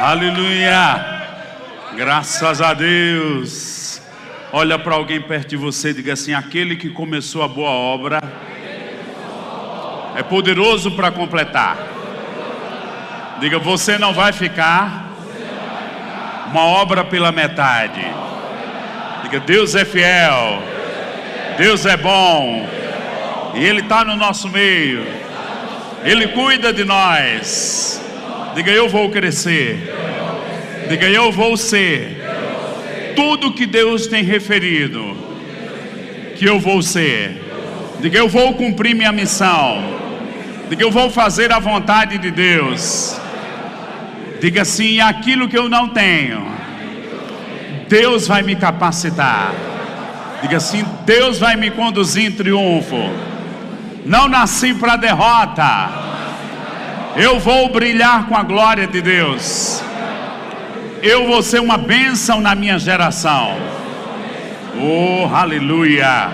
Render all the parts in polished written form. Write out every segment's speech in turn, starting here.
Aleluia! Graças a Deus. Olha para alguém perto de você e diga assim: aquele que começou a boa obra é poderoso para completar. Diga: você não vai ficar uma obra pela metade. Diga: Deus é fiel, Deus é bom, e Ele está no nosso meio, Ele cuida de nós. Diga: eu vou crescer. Diga: eu vou ser tudo que Deus tem referido que eu vou ser. Diga: eu vou cumprir minha missão. Diga: eu vou fazer a vontade de Deus. Diga assim: aquilo que eu não tenho, Deus vai me capacitar. Diga assim: Deus vai me conduzir em triunfo. Não nasci para derrota. Eu vou brilhar com a glória de Deus. Eu vou ser uma bênção na minha geração. Oh, aleluia.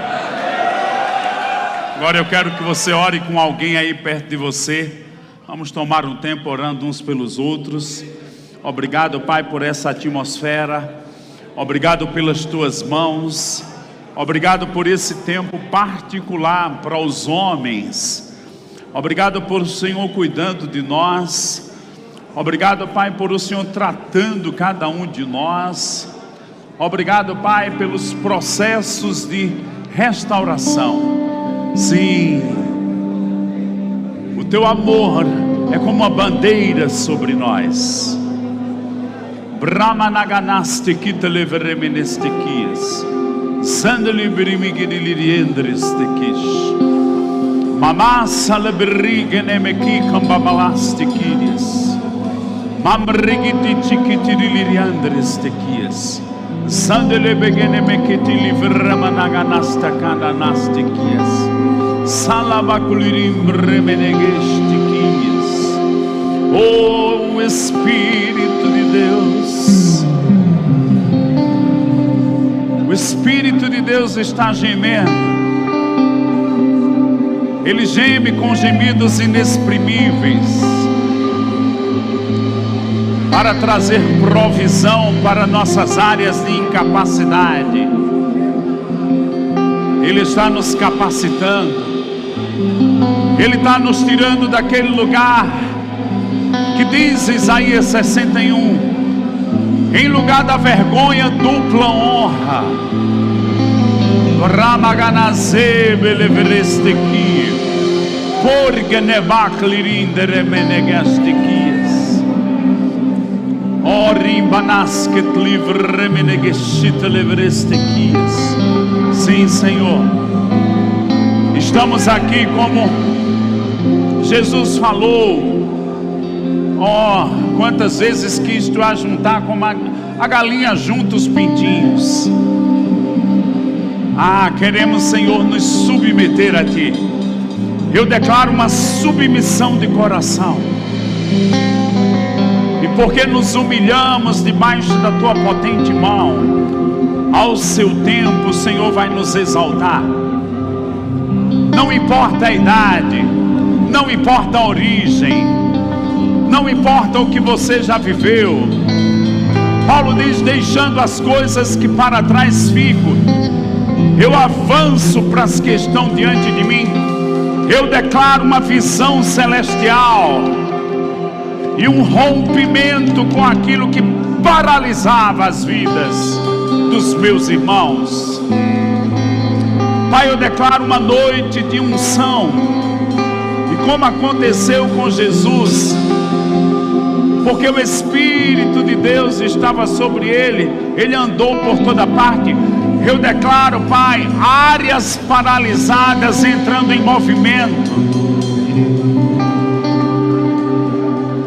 Agora eu quero que você ore com alguém aí perto de você. Vamos tomar um tempo orando uns pelos outros. Obrigado, Pai, por essa atmosfera. Obrigado pelas tuas mãos. Obrigado por esse tempo particular para os homens. Obrigado por o Senhor cuidando de nós. Obrigado, Pai, por o Senhor tratando cada um de nós. Obrigado, Pai, pelos processos de restauração. Sim, o teu amor é como uma bandeira sobre nós. Brahmanaganaste kita leveremenestequias. Sandali birimigidiliriendres tequish. Mamassa leberrigenemeki kambabalastiquias. Mamrigiti chiquitiliriandres tequias. Sandele begenemeketi livramanaganaste kananastiquias. Salavaculirim remenegestiquias. Oh, Espírito de Deus. O Espírito de Deus está gemendo. Ele geme com gemidos inexprimíveis, para trazer provisão para nossas áreas de incapacidade. Ele está nos capacitando. Ele está nos tirando daquele lugar que diz Isaías 61: em lugar da vergonha, dupla honra. Ramaganaze beleverestequi, porgenebaclirinderemenegestiquias, orimbanasket livremenegestita leverestequias. Sim, Senhor, estamos aqui como Jesus falou. Oh, quantas vezes quis tu ajuntar como a galinha junta os pintinhos. Ah, queremos, Senhor, nos submeter a Ti. Eu declaro uma submissão de coração. E porque nos humilhamos debaixo da Tua potente mão, ao seu tempo o Senhor vai nos exaltar. Não importa a idade, não importa a origem, não importa o que você já viveu. Paulo diz: deixando as coisas que para trás fico, eu avanço para as que estão diante de mim. Eu declaro uma visão celestial e um rompimento com aquilo que paralisava as vidas dos meus irmãos. Pai, eu declaro uma noite de unção. E como aconteceu com Jesus, porque o Espírito de Deus estava sobre ele, ele andou por toda parte. Eu declaro, Pai, áreas paralisadas entrando em movimento,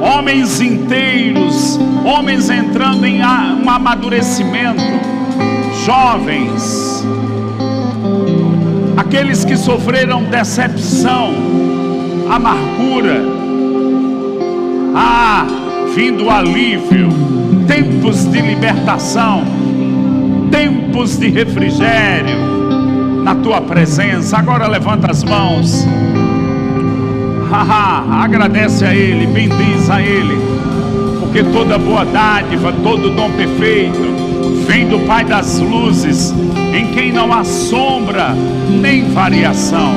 homens inteiros, homens entrando em um amadurecimento, jovens, aqueles que sofreram decepção, amargura, vindo alívio, tempos de libertação, tempos de refrigério na Tua presença. Agora levanta as mãos, agradece a Ele, bendiz a Ele, Porque toda boa dádiva, todo dom perfeito vem do Pai das luzes, em quem não há sombra nem variação.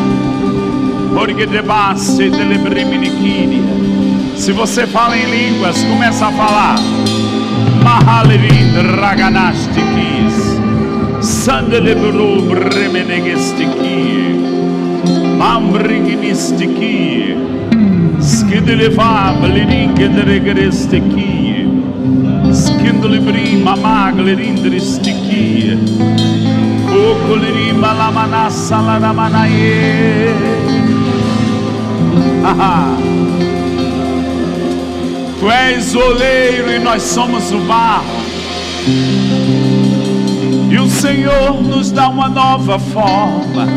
Se você fala em línguas, começa a falar. Mahalerin Raganastikis Sandelebru Bremenegestiki Mambrignistiki Skideleva Bleringendregrestiki Skindlibrim Mamaglerindrastiki Okolerim Malamanassa Laramanaye. Tu és o oleiro e nós somos o barro, e o Senhor nos dá uma nova forma.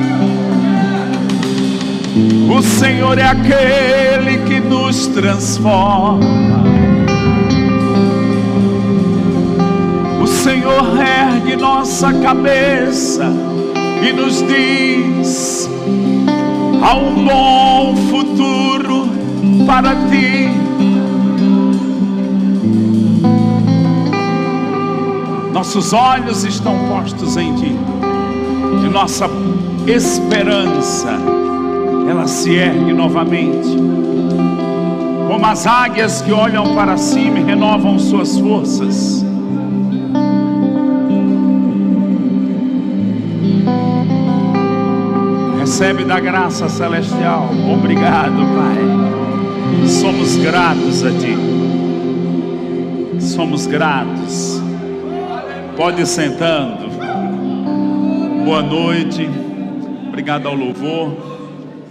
O Senhor é aquele que nos transforma. O Senhor ergue nossa cabeça e nos diz: há um bom futuro para ti. Nossos olhos estão postos em ti, e nossa esperança, ela se ergue novamente, como as águias que olham para cima e renovam suas forças. Recebe da graça celestial. Obrigado, Pai. Somos gratos a ti. Somos gratos. Pode ir sentando. Boa noite. Obrigado ao louvor.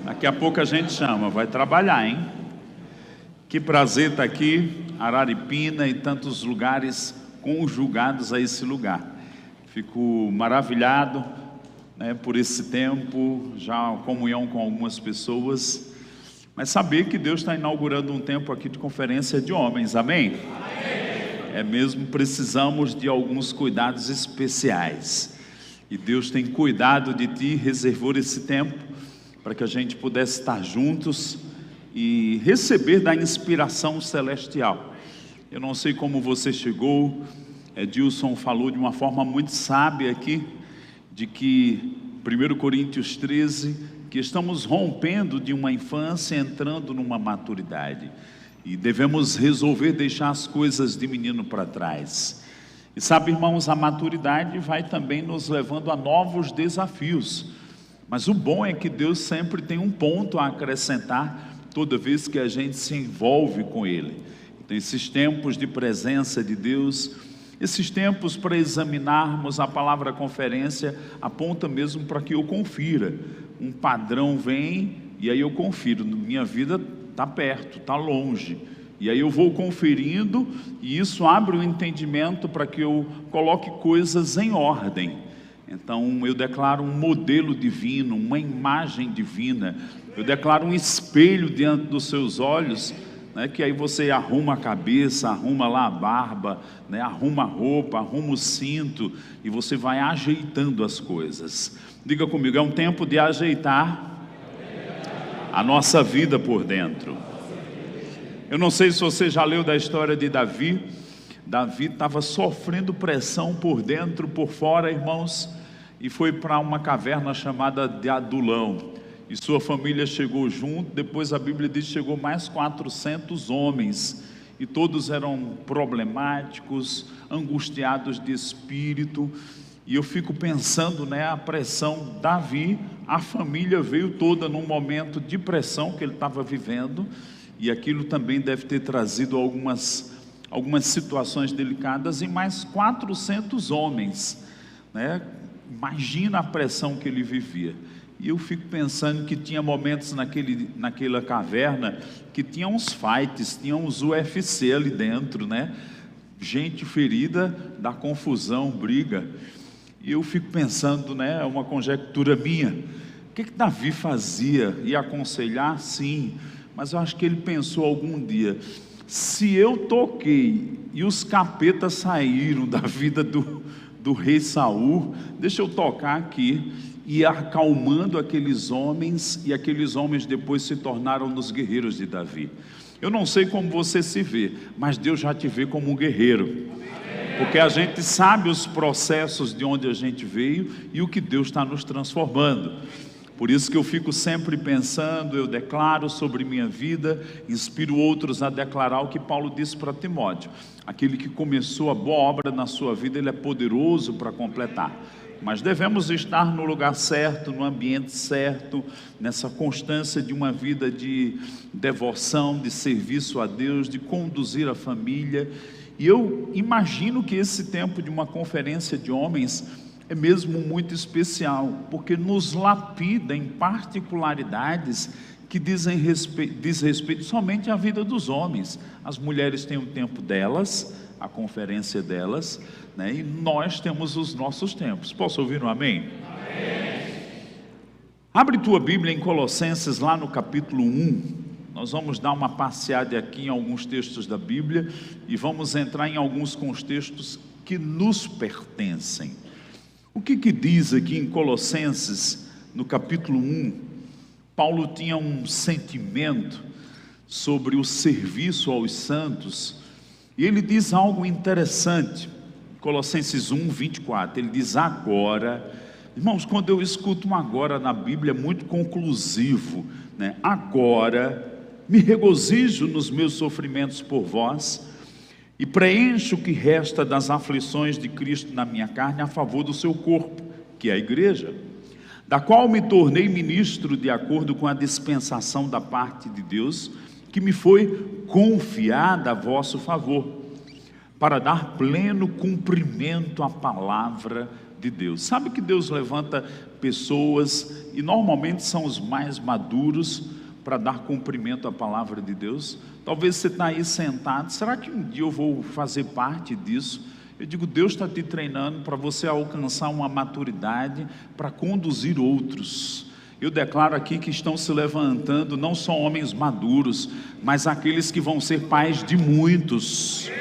Daqui a pouco a gente chama. Vai trabalhar, hein? Que prazer estar aqui. Araripina e tantos lugares conjugados a esse lugar. Fico maravilhado, né, por esse tempo, já comunhão com algumas pessoas, mas saber que Deus está inaugurando um tempo aqui de conferência de homens, amém? Amém. É mesmo, precisamos de alguns cuidados especiais, e Deus tem cuidado de ti, reservou esse tempo, para que a gente pudesse estar juntos, e receber da inspiração celestial. Eu não sei como você chegou, Edilson falou de uma forma muito sábia aqui, de que 1 Coríntios 13, que estamos rompendo de uma infância, entrando numa maturidade, e devemos resolver deixar as coisas de menino para trás. E sabe, irmãos, a maturidade vai também nos levando a novos desafios, mas o bom é que Deus sempre tem um ponto a acrescentar, toda vez que a gente se envolve com Ele. Então, esses tempos de presença de Deus, esses tempos para examinarmos a palavra conferência, aponta mesmo para que eu confira. Um padrão vem e aí eu confiro. Minha vida está perto, está longe. E aí eu vou conferindo, e isso abre o entendimento para que eu coloque coisas em ordem. Então eu declaro um modelo divino, uma imagem divina. Eu declaro um espelho diante dos seus olhos, né, que aí você arruma a cabeça, arruma lá a barba, né, arruma a roupa, arruma o cinto, e você vai ajeitando as coisas. Diga comigo, é um tempo de ajeitar a nossa vida por dentro. Eu não sei se você já leu da história de Davi. Davi estava sofrendo pressão por dentro, por fora, irmãos, e foi para uma caverna chamada de Adulão. E sua família chegou junto. Depois a Bíblia diz que chegou mais 400 homens, e todos eram problemáticos, angustiados de espírito. E eu fico pensando, né, a pressão. Davi, a família veio toda num momento de pressão que ele estava vivendo, e aquilo também deve ter trazido algumas situações delicadas, e mais 400 homens, né? Imagina a pressão que ele vivia. E eu fico pensando que tinha momentos naquela caverna que tinha uns fights, tinha uns UFC ali dentro, né? Gente ferida, da confusão, briga. E eu fico pensando, né? É uma conjectura minha. O que Davi fazia? Ia aconselhar? Sim. Mas eu acho que ele pensou algum dia: se eu toquei e os capetas saíram da vida do rei Saul, deixa eu tocar aqui. e acalmando aqueles homens, e aqueles homens depois se tornaram os guerreiros de Davi. Eu não sei como você se vê, mas Deus já te vê como um guerreiro, porque a gente sabe os processos de onde a gente veio e o que Deus está nos transformando. Por isso que eu fico sempre pensando, eu declaro sobre minha vida, inspiro outros a declarar o que Paulo disse para Timóteo: aquele que começou a boa obra na sua vida, ele é poderoso para completar. Mas devemos estar no lugar certo, no ambiente certo, nessa constância de uma vida de devoção, de serviço a Deus, de conduzir a família. E eu imagino que esse tempo de uma conferência de homens é mesmo muito especial, porque nos lapida em particularidades que diz respeito somente à vida dos homens. As mulheres têm o tempo delas, a conferência delas, né? E nós temos os nossos tempos. Posso ouvir um amém? Amém. Abre tua Bíblia em Colossenses, lá no capítulo 1. Nós vamos dar uma passeada aqui em alguns textos da Bíblia e vamos entrar em alguns contextos que nos pertencem. O que diz aqui em Colossenses, no capítulo 1? Paulo tinha um sentimento sobre o serviço aos santos, e ele diz algo interessante. Colossenses 1, 24, ele diz: agora, irmãos, quando eu escuto um agora na Bíblia, é muito conclusivo, né? Agora me regozijo nos meus sofrimentos por vós, e preencho o que resta das aflições de Cristo na minha carne, a favor do seu corpo, que é a igreja, da qual me tornei ministro de acordo com a dispensação da parte de Deus, que me foi confiada a vosso favor, para dar pleno cumprimento à palavra de Deus. Sabe que Deus levanta pessoas, e normalmente são os mais maduros, para dar cumprimento à palavra de Deus? Talvez você está aí sentado: será que um dia eu vou fazer parte disso? Eu digo, Deus está te treinando para você alcançar uma maturidade para conduzir outros. Eu declaro aqui que estão se levantando não só homens maduros, mas aqueles que vão ser pais de muitos,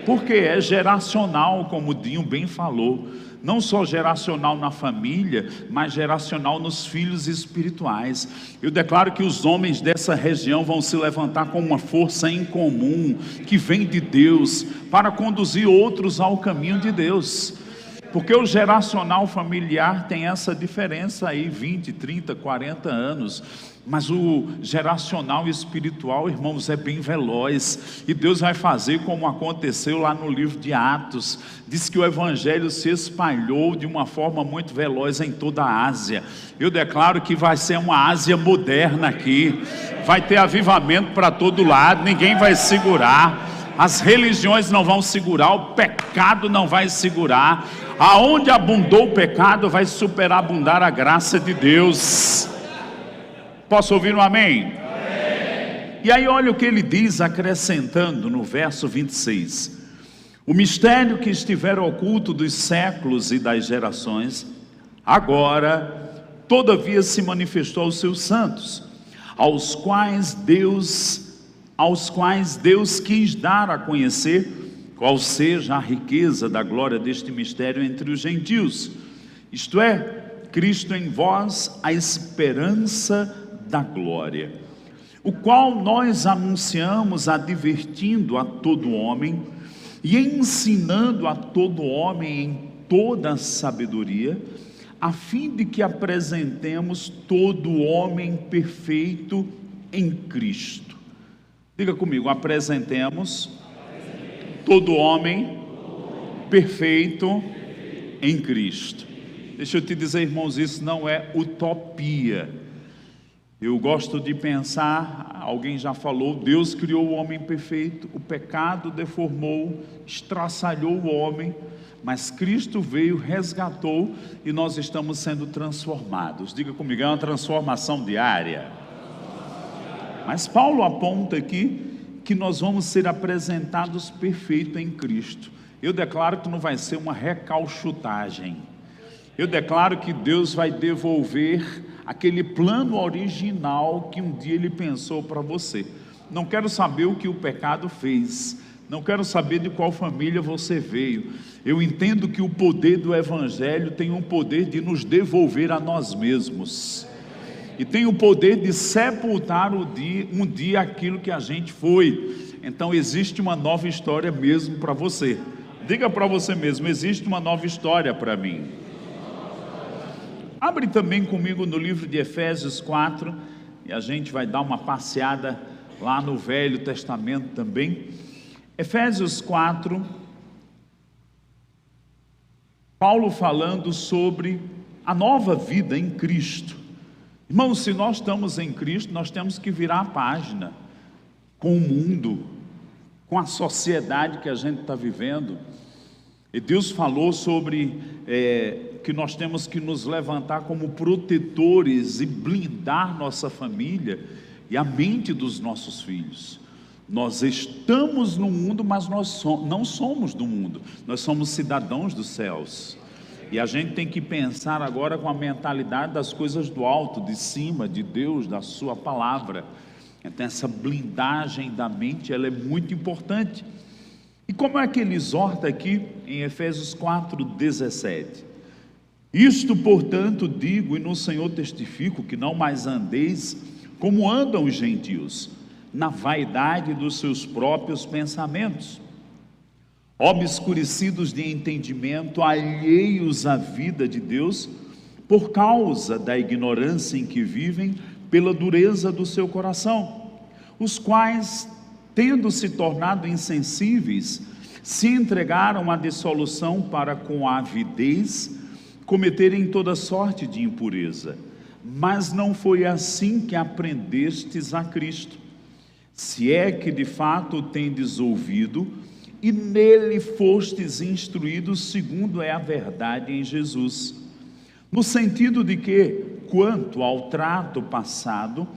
porque é geracional, como o Dinho bem falou. Não só geracional na família, mas geracional nos filhos espirituais. Eu declaro que os homens dessa região vão se levantar com uma força em comum, que vem de Deus, para conduzir outros ao caminho de Deus. Porque o geracional familiar tem essa diferença aí, 20, 30, 40 anos. Mas o geracional espiritual, irmãos, é bem veloz. E Deus vai fazer como aconteceu lá no livro de Atos. Diz que o evangelho se espalhou de uma forma muito veloz em toda a Ásia. Eu declaro que vai ser uma Ásia moderna aqui. Vai ter avivamento para todo lado, ninguém vai segurar. As religiões não vão segurar, o pecado não vai segurar. Aonde abundou o pecado, vai superabundar a graça de Deus. Posso ouvir um amém? Amém? E aí olha o que ele diz, acrescentando no verso 26. O mistério que estiver oculto dos séculos e das gerações, agora, todavia se manifestou aos seus santos, aos quais Deus quis dar a conhecer qual seja a riqueza da glória deste mistério entre os gentios, isto é, Cristo em vós, a esperança da glória, o qual nós anunciamos, advertindo a todo homem e ensinando a todo homem em toda a sabedoria, a fim de que apresentemos todo homem perfeito em Cristo. Diga comigo: apresentemos todo homem perfeito em Cristo. Deixa eu te dizer, irmãos, isso não é utopia. Eu gosto de pensar, alguém já falou, Deus criou o homem perfeito, o pecado deformou, estraçalhou o homem, mas Cristo veio, resgatou, e nós estamos sendo transformados. Diga comigo, é uma transformação diária. Mas Paulo aponta aqui que nós vamos ser apresentados perfeitos em Cristo. Eu declaro que não vai ser uma recalchutagem. Eu declaro que Deus vai devolver aquele plano original que um dia Ele pensou para você. Não quero saber o que o pecado fez, não quero saber de qual família você veio. Eu entendo que o poder do Evangelho tem um poder de nos devolver a nós mesmos, e tem o poder de sepultar um dia aquilo que a gente foi. Então existe uma nova história mesmo para você. Diga para você mesmo: existe uma nova história para mim. Abre também comigo no livro de Efésios 4, e a gente vai dar uma passeada lá no Velho Testamento também. Efésios 4, Paulo falando sobre a nova vida em Cristo. Irmãos, se nós estamos em Cristo, nós temos que virar a página com o mundo, com a sociedade que a gente está vivendo. E Deus falou sobre que nós temos que nos levantar como protetores e blindar nossa família e a mente dos nossos filhos. Nós estamos no mundo, mas nós não somos do mundo, nós somos cidadãos dos céus. E a gente tem que pensar agora com a mentalidade das coisas do alto, de cima, de Deus, da sua palavra. Então essa blindagem da mente, ela é muito importante. E como é que ele exorta aqui em Efésios 4:17? Isto, portanto, digo e no Senhor testifico, que não mais andeis como andam os gentios, na vaidade dos seus próprios pensamentos, obscurecidos de entendimento, alheios à vida de Deus, por causa da ignorância em que vivem, pela dureza do seu coração, os quais, tendo se tornado insensíveis, se entregaram à dissolução para com avidez cometerem toda sorte de impureza. Mas não foi assim que aprendestes a Cristo, se é que de fato o tendes ouvido, e nele fostes instruídos, segundo é a verdade em Jesus, no sentido de que, quanto ao trato passado,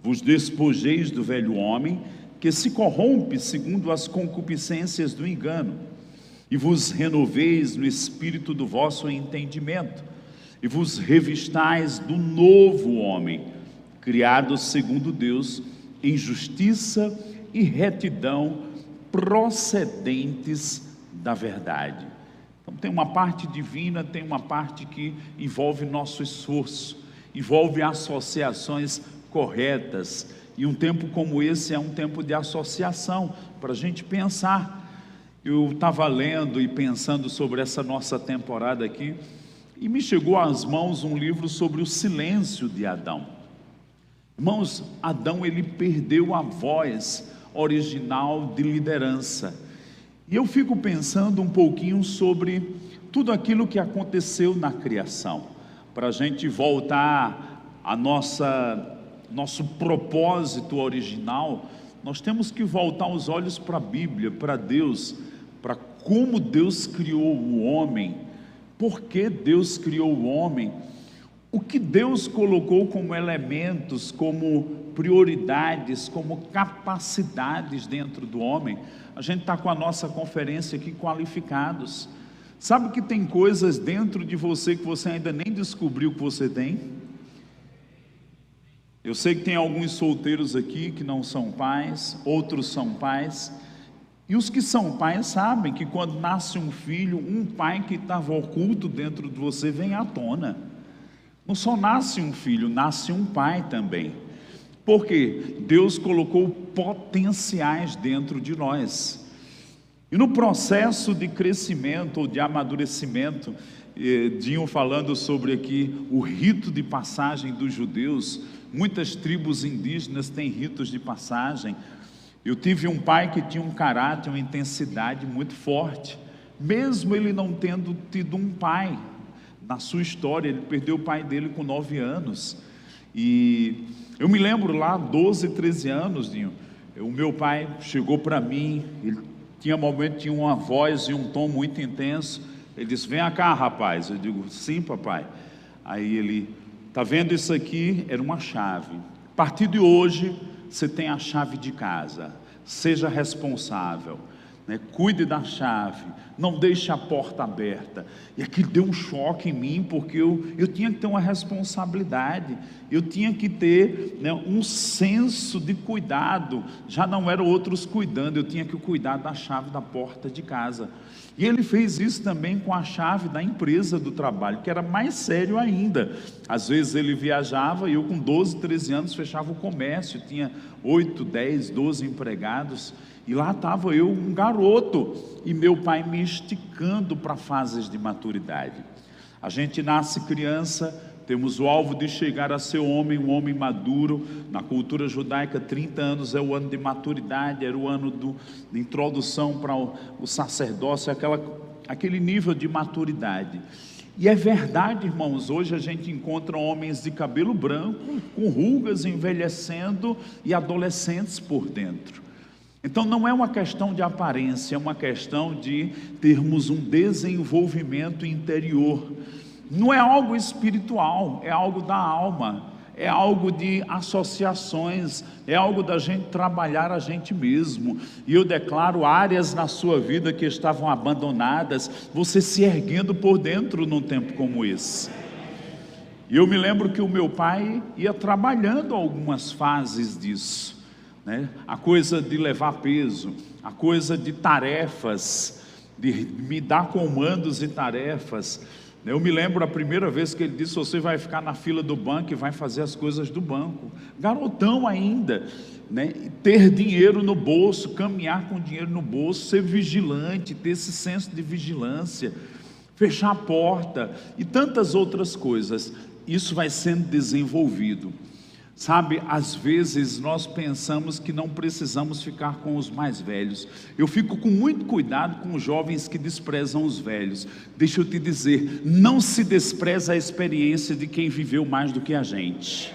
vos despojeis do velho homem, que se corrompe segundo as concupiscências do engano, e vos renoveis no espírito do vosso entendimento, e vos revistais do novo homem, criado segundo Deus, em justiça e retidão, procedentes da verdade. Então tem uma parte divina, tem uma parte que envolve nosso esforço, envolve associações corretas, e um tempo como esse é um tempo de associação, para a gente pensar. Eu estava lendo e pensando sobre essa nossa temporada aqui, e me chegou às mãos um livro sobre o silêncio de Adão. Irmãos, Adão, ele perdeu a voz original de liderança, e eu fico pensando um pouquinho sobre tudo aquilo que aconteceu na criação, para a gente voltar a nosso propósito original. Nós temos que voltar os olhos para a Bíblia, para Deus, para como Deus criou o homem, por que Deus criou o homem, o que Deus colocou como elementos, como prioridades, como capacidades dentro do homem. A gente está com a nossa conferência aqui, qualificados. Sabe que tem coisas dentro de você que você ainda nem descobriu que você tem? Eu sei que tem alguns solteiros aqui que não são pais, outros são pais, e os que são pais sabem que quando nasce um filho, um pai que estava oculto dentro de você vem à tona. Não só nasce um filho, nasce um pai também, porque Deus colocou potenciais dentro de nós, e no processo de crescimento ou de amadurecimento, Dinho falando sobre aqui o rito de passagem dos judeus. Muitas tribos indígenas têm ritos de passagem. Eu tive um pai que tinha um caráter, uma intensidade muito forte, mesmo ele não tendo tido um pai na sua história. Ele perdeu o pai dele com 9 anos, e eu me lembro lá, 12, 13 anos, Dinho, o meu pai chegou para mim, ele tinha uma voz e um tom muito intenso. Ele disse: vem cá, rapaz. Eu digo: sim, papai. Aí ele: está vendo isso aqui? Era uma chave. A partir de hoje, você tem a chave de casa. Seja responsável. né? Cuide da chave, não deixe a porta aberta. E aquilo deu um choque em mim, porque eu tinha que ter uma responsabilidade, eu tinha que ter, né, um senso de cuidado. Já não eram outros cuidando, eu tinha que cuidar da chave da porta de casa. E ele fez isso também com a chave da empresa do trabalho, que era mais sério ainda. Às vezes ele viajava e eu com 12, 13 anos fechava o comércio, tinha 8, 10, 12 empregados, e lá estava eu, um garoto, e meu pai me esticando para fases de maturidade. A gente nasce criança, temos o alvo de chegar a ser homem, um homem maduro. Na cultura judaica, 30 anos é o ano de maturidade, era o ano de introdução para o sacerdócio, aquele nível de maturidade. E é verdade, irmãos, hoje a gente encontra homens de cabelo branco, com rugas, envelhecendo, e adolescentes por dentro. Então não é uma questão de aparência, é uma questão de termos um desenvolvimento interior. Não é algo espiritual, é algo da alma, é algo de associações, é algo da gente trabalhar a gente mesmo. E eu declaro áreas na sua vida que estavam abandonadas, você se erguendo por dentro num tempo como esse. E eu me lembro que o meu pai ia trabalhando algumas fases disso, né? A coisa de levar peso, a coisa de tarefas, de me dar comandos e tarefas. Eu me lembro a primeira vez que ele disse: você vai ficar na fila do banco e vai fazer as coisas do banco. Garotão ainda, né? Ter dinheiro no bolso, caminhar com dinheiro no bolso, ser vigilante, ter esse senso de vigilância, fechar a porta e tantas outras coisas. Isso vai sendo desenvolvido. Sabe, às vezes nós pensamos que não precisamos ficar com os mais velhos. Eu fico com muito cuidado com os jovens que desprezam os velhos. Deixa eu te dizer, não se despreza a experiência de quem viveu mais do que a gente.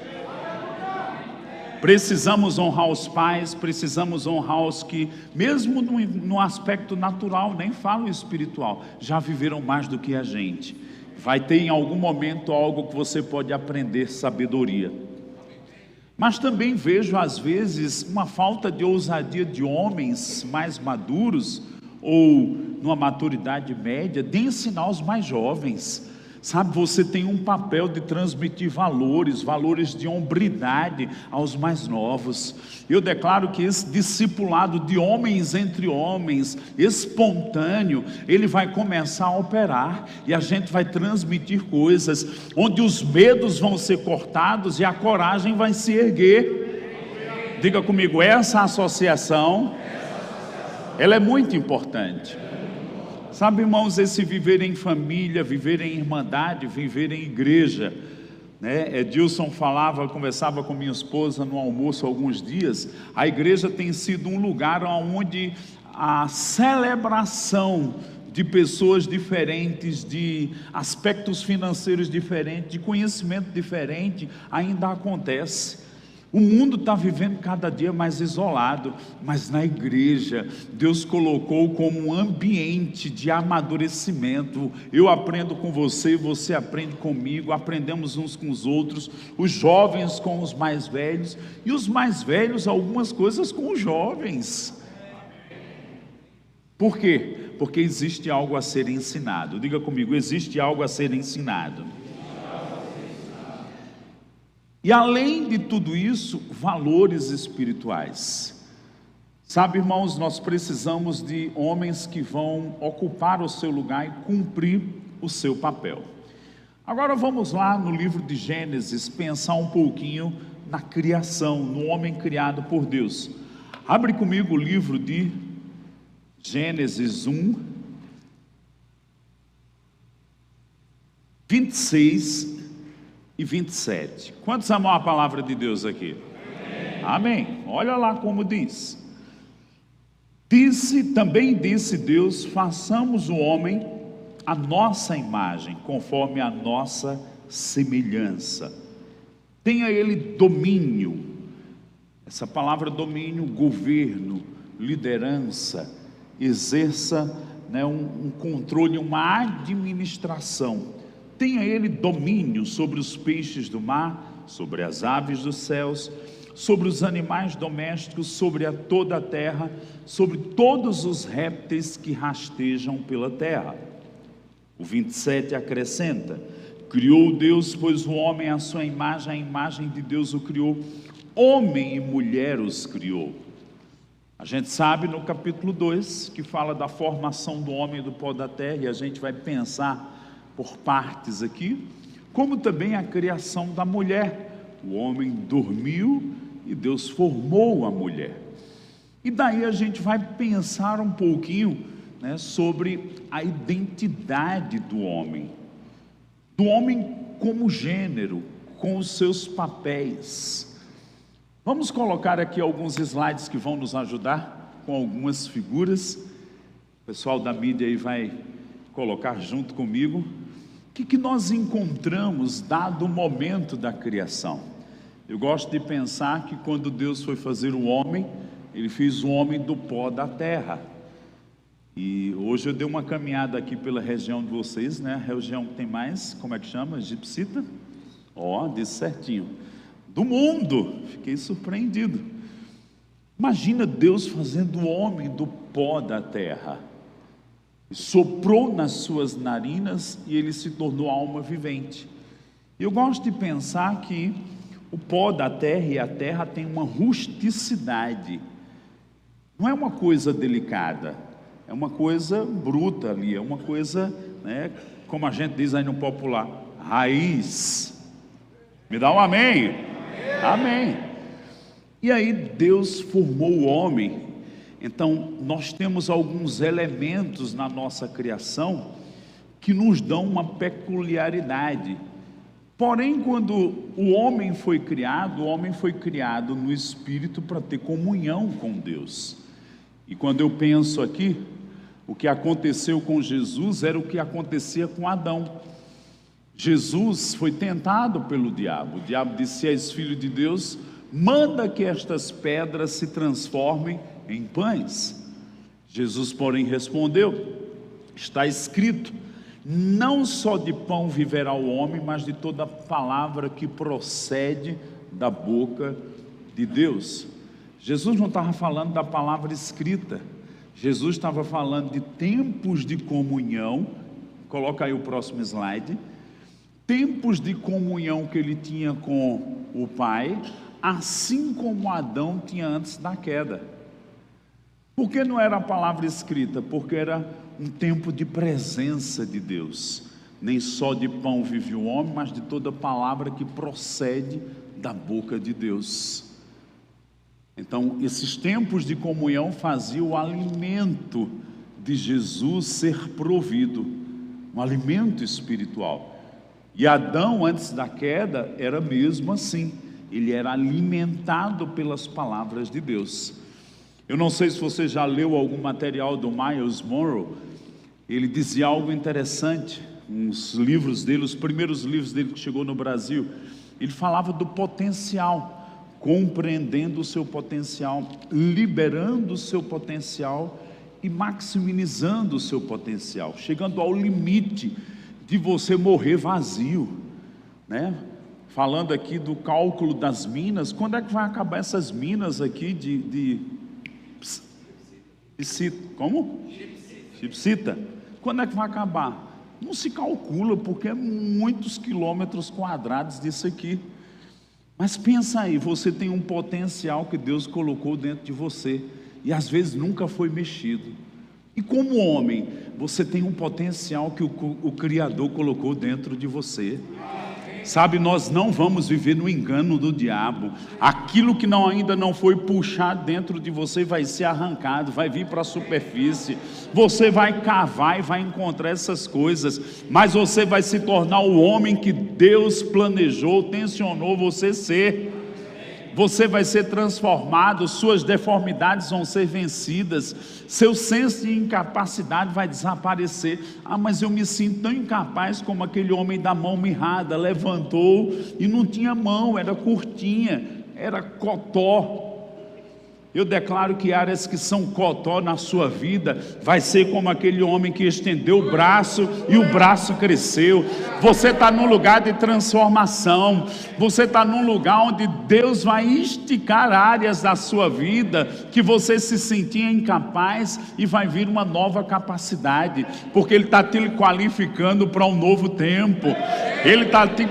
Precisamos honrar os pais, precisamos honrar os que, mesmo no aspecto natural, nem falo espiritual, já viveram mais do que a gente. Vai ter em algum momento algo que você pode aprender, sabedoria. Mas também vejo às vezes uma falta de ousadia de homens mais maduros, ou numa maturidade média, de ensinar os mais jovens. Sabe, você tem um papel de transmitir valores de hombridade aos mais novos. Eu declaro que esse discipulado de homens entre homens, espontâneo, ele vai começar a operar, e a gente vai transmitir coisas, onde os medos vão ser cortados e a coragem vai se erguer. Diga comigo, essa associação, ela é muito importante. Sabe, irmãos, esse viver em família, viver em irmandade, viver em igreja, né? Edilson conversava com minha esposa no almoço há alguns dias. A igreja tem sido um lugar onde a celebração de pessoas diferentes, de aspectos financeiros diferentes, de conhecimento diferente, ainda acontece. O mundo está vivendo cada dia mais isolado, mas na igreja, Deus colocou como um ambiente de amadurecimento. Eu aprendo com você, você aprende comigo, aprendemos uns com os outros, os jovens com os mais velhos, e os mais velhos algumas coisas com os jovens. Por quê? Porque existe algo a ser ensinado. Diga comigo, existe algo a ser ensinado. E além de tudo isso, valores espirituais. Sabe, irmãos, nós precisamos de homens que vão ocupar o seu lugar e cumprir o seu papel. Agora vamos lá no livro de Gênesis, pensar um pouquinho na criação, no homem criado por Deus. Abre comigo o livro de Gênesis 1, 26 e 27. Quantos amam a palavra de Deus aqui? Amém. Olha lá como diz. Também disse Deus: façamos o homem à nossa imagem, conforme a nossa semelhança. Tenha ele domínio. Essa palavra domínio, governo, liderança, exerça, né, um controle, uma administração. Tenha ele domínio sobre os peixes do mar, sobre as aves dos céus, sobre os animais domésticos, sobre toda a terra, sobre todos os répteis que rastejam pela terra. O 27 acrescenta: criou Deus, pois o homem à sua imagem, a imagem de Deus o criou, homem e mulher os criou. A gente sabe no capítulo 2, que fala da formação do homem do pó da terra, e a gente vai pensar por partes aqui, como também a criação da mulher. O homem dormiu e Deus formou a mulher. E daí a gente vai pensar um pouquinho, sobre a identidade do homem como gênero, com os seus papéis. Vamos colocar aqui alguns slides que vão nos ajudar com algumas figuras. O pessoal da mídia aí vai colocar junto comigo. O que nós encontramos dado o momento da criação? Eu gosto de pensar que quando Deus foi fazer o homem, Ele fez o homem do pó da terra. E hoje eu dei uma caminhada aqui pela região de vocês, A região que tem mais, como é que chama? Egipcita? Disse certinho. Do mundo, fiquei surpreendido. Imagina Deus fazendo o homem do pó da terra, soprou nas suas narinas e ele se tornou alma vivente. Eu gosto de pensar que o pó da terra e a terra tem uma rusticidade, não é uma coisa delicada, é uma coisa bruta ali, é uma coisa, como a gente diz aí no popular, raiz. Me dá um amém? Amém. E aí Deus formou o homem. Então nós temos alguns elementos na nossa criação que nos dão uma peculiaridade. Porém, quando o homem foi criado no Espírito para ter comunhão com Deus. E quando eu penso aqui, o que aconteceu com Jesus era o que acontecia com Adão. Jesus foi tentado pelo diabo. O diabo disse: se és filho de Deus, manda que estas pedras se transformem em pães. Jesus, porém, respondeu: está escrito, não só de pão viverá o homem, mas de toda palavra que procede da boca de Deus. Jesus não estava falando da palavra escrita, Jesus estava falando de tempos de comunhão. Coloca aí o próximo slide. Tempos de comunhão que ele tinha com o Pai, assim como Adão tinha antes da queda. Por que não era a palavra escrita? Porque era um tempo de presença de Deus. Nem só de pão vive o homem, mas de toda palavra que procede da boca de Deus. Então, esses tempos de comunhão faziam o alimento de Jesus ser provido, um alimento espiritual. E Adão, antes da queda, era mesmo assim, ele era alimentado pelas palavras de Deus. Eu não sei se você já leu algum material do Myles Munroe. Ele dizia algo interessante, uns livros dele, os primeiros livros dele que chegou no Brasil. Ele falava do potencial, compreendendo o seu potencial, liberando o seu potencial e maximizando o seu potencial, chegando ao limite de você morrer vazio, Falando aqui do cálculo das minas, quando é que vai acabar essas minas aqui de como? Gipsita. Quando é que vai acabar? Não se calcula, porque é muitos quilômetros quadrados disso aqui. Mas pensa aí, você tem um potencial que Deus colocou dentro de você, e às vezes nunca foi mexido. E como homem, você tem um potencial que o Criador colocou dentro de você. Sabe, nós não vamos viver no engano do diabo. Aquilo que ainda não foi puxado dentro de você vai ser arrancado, vai vir para a superfície. Você vai cavar e vai encontrar essas coisas, mas você vai se tornar o homem que Deus planejou, tensionou você ser. Você vai ser transformado, suas deformidades vão ser vencidas, seu senso de incapacidade vai desaparecer. Mas eu me sinto tão incapaz como aquele homem da mão mirrada, levantou e não tinha mão, era curtinha, era cotó. Eu declaro que áreas que são cotó na sua vida vai ser como aquele homem que estendeu o braço e o braço cresceu. Você está num lugar de transformação. Você está num lugar onde Deus vai esticar áreas da sua vida que você se sentia incapaz, e vai vir uma nova capacidade, porque Ele está te qualificando para um novo tempo. Ele está te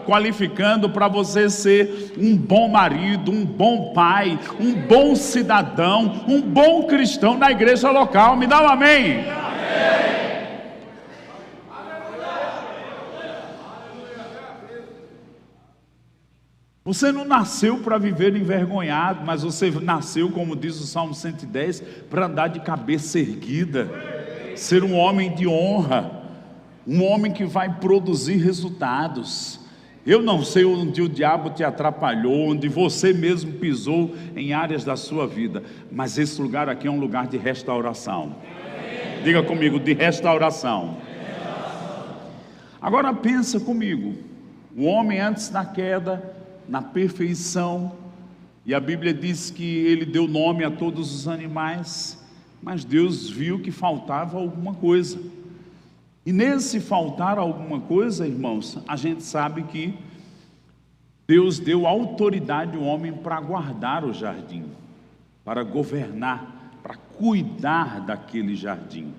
qualificando para você ser um bom marido, um bom pai, um bom cidadão, um bom cristão na igreja local. Me dá um amém. Amém. Você não nasceu para viver envergonhado, mas você nasceu, como diz o Salmo 110, para andar de cabeça erguida, ser um homem de honra, um homem que vai produzir resultados. Eu não sei onde o diabo te atrapalhou, onde você mesmo pisou em áreas da sua vida, mas esse lugar aqui é um lugar de restauração. Diga comigo, de restauração. Agora pensa comigo, o homem antes da queda, na perfeição, e a Bíblia diz que ele deu nome a todos os animais, mas Deus viu que faltava alguma coisa. E nesse faltar alguma coisa, irmãos, a gente sabe que Deus deu autoridade ao homem para guardar o jardim, para governar, para cuidar daquele jardim.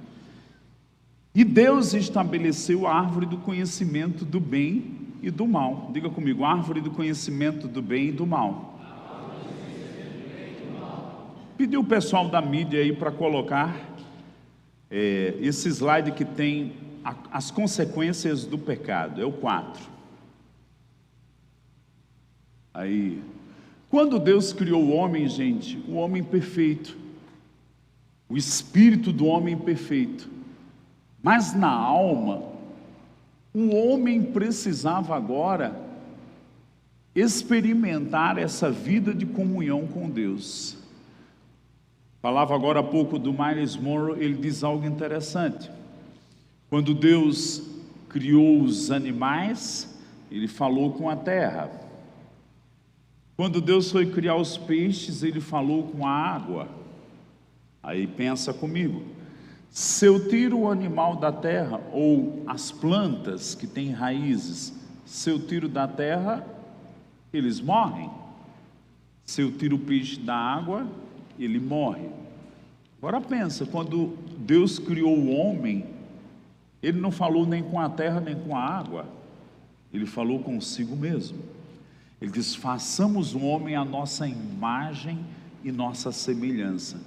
E Deus estabeleceu a árvore do conhecimento do bem e do mal. Diga comigo, árvore do conhecimento do bem e do mal. Pediu o pessoal da mídia aí para colocar esse slide que tem as consequências do pecado, é o 4. Aí, quando Deus criou o homem, gente, o homem perfeito, o espírito do homem perfeito, mas na alma, o homem precisava agora experimentar essa vida de comunhão com Deus. Falava agora há pouco do Myles Monroe, ele diz algo interessante. Quando Deus criou os animais, Ele falou com a terra. Quando Deus foi criar os peixes, Ele falou com a água. Aí pensa comigo, se eu tiro o animal da terra, ou as plantas que têm raízes, se eu tiro da terra, eles morrem. Se eu tiro o peixe da água, ele morre. Agora pensa, quando Deus criou o homem, Ele não falou nem com a terra, nem com a água. Ele falou consigo mesmo. Ele diz, façamos o homem à nossa imagem e nossa semelhança.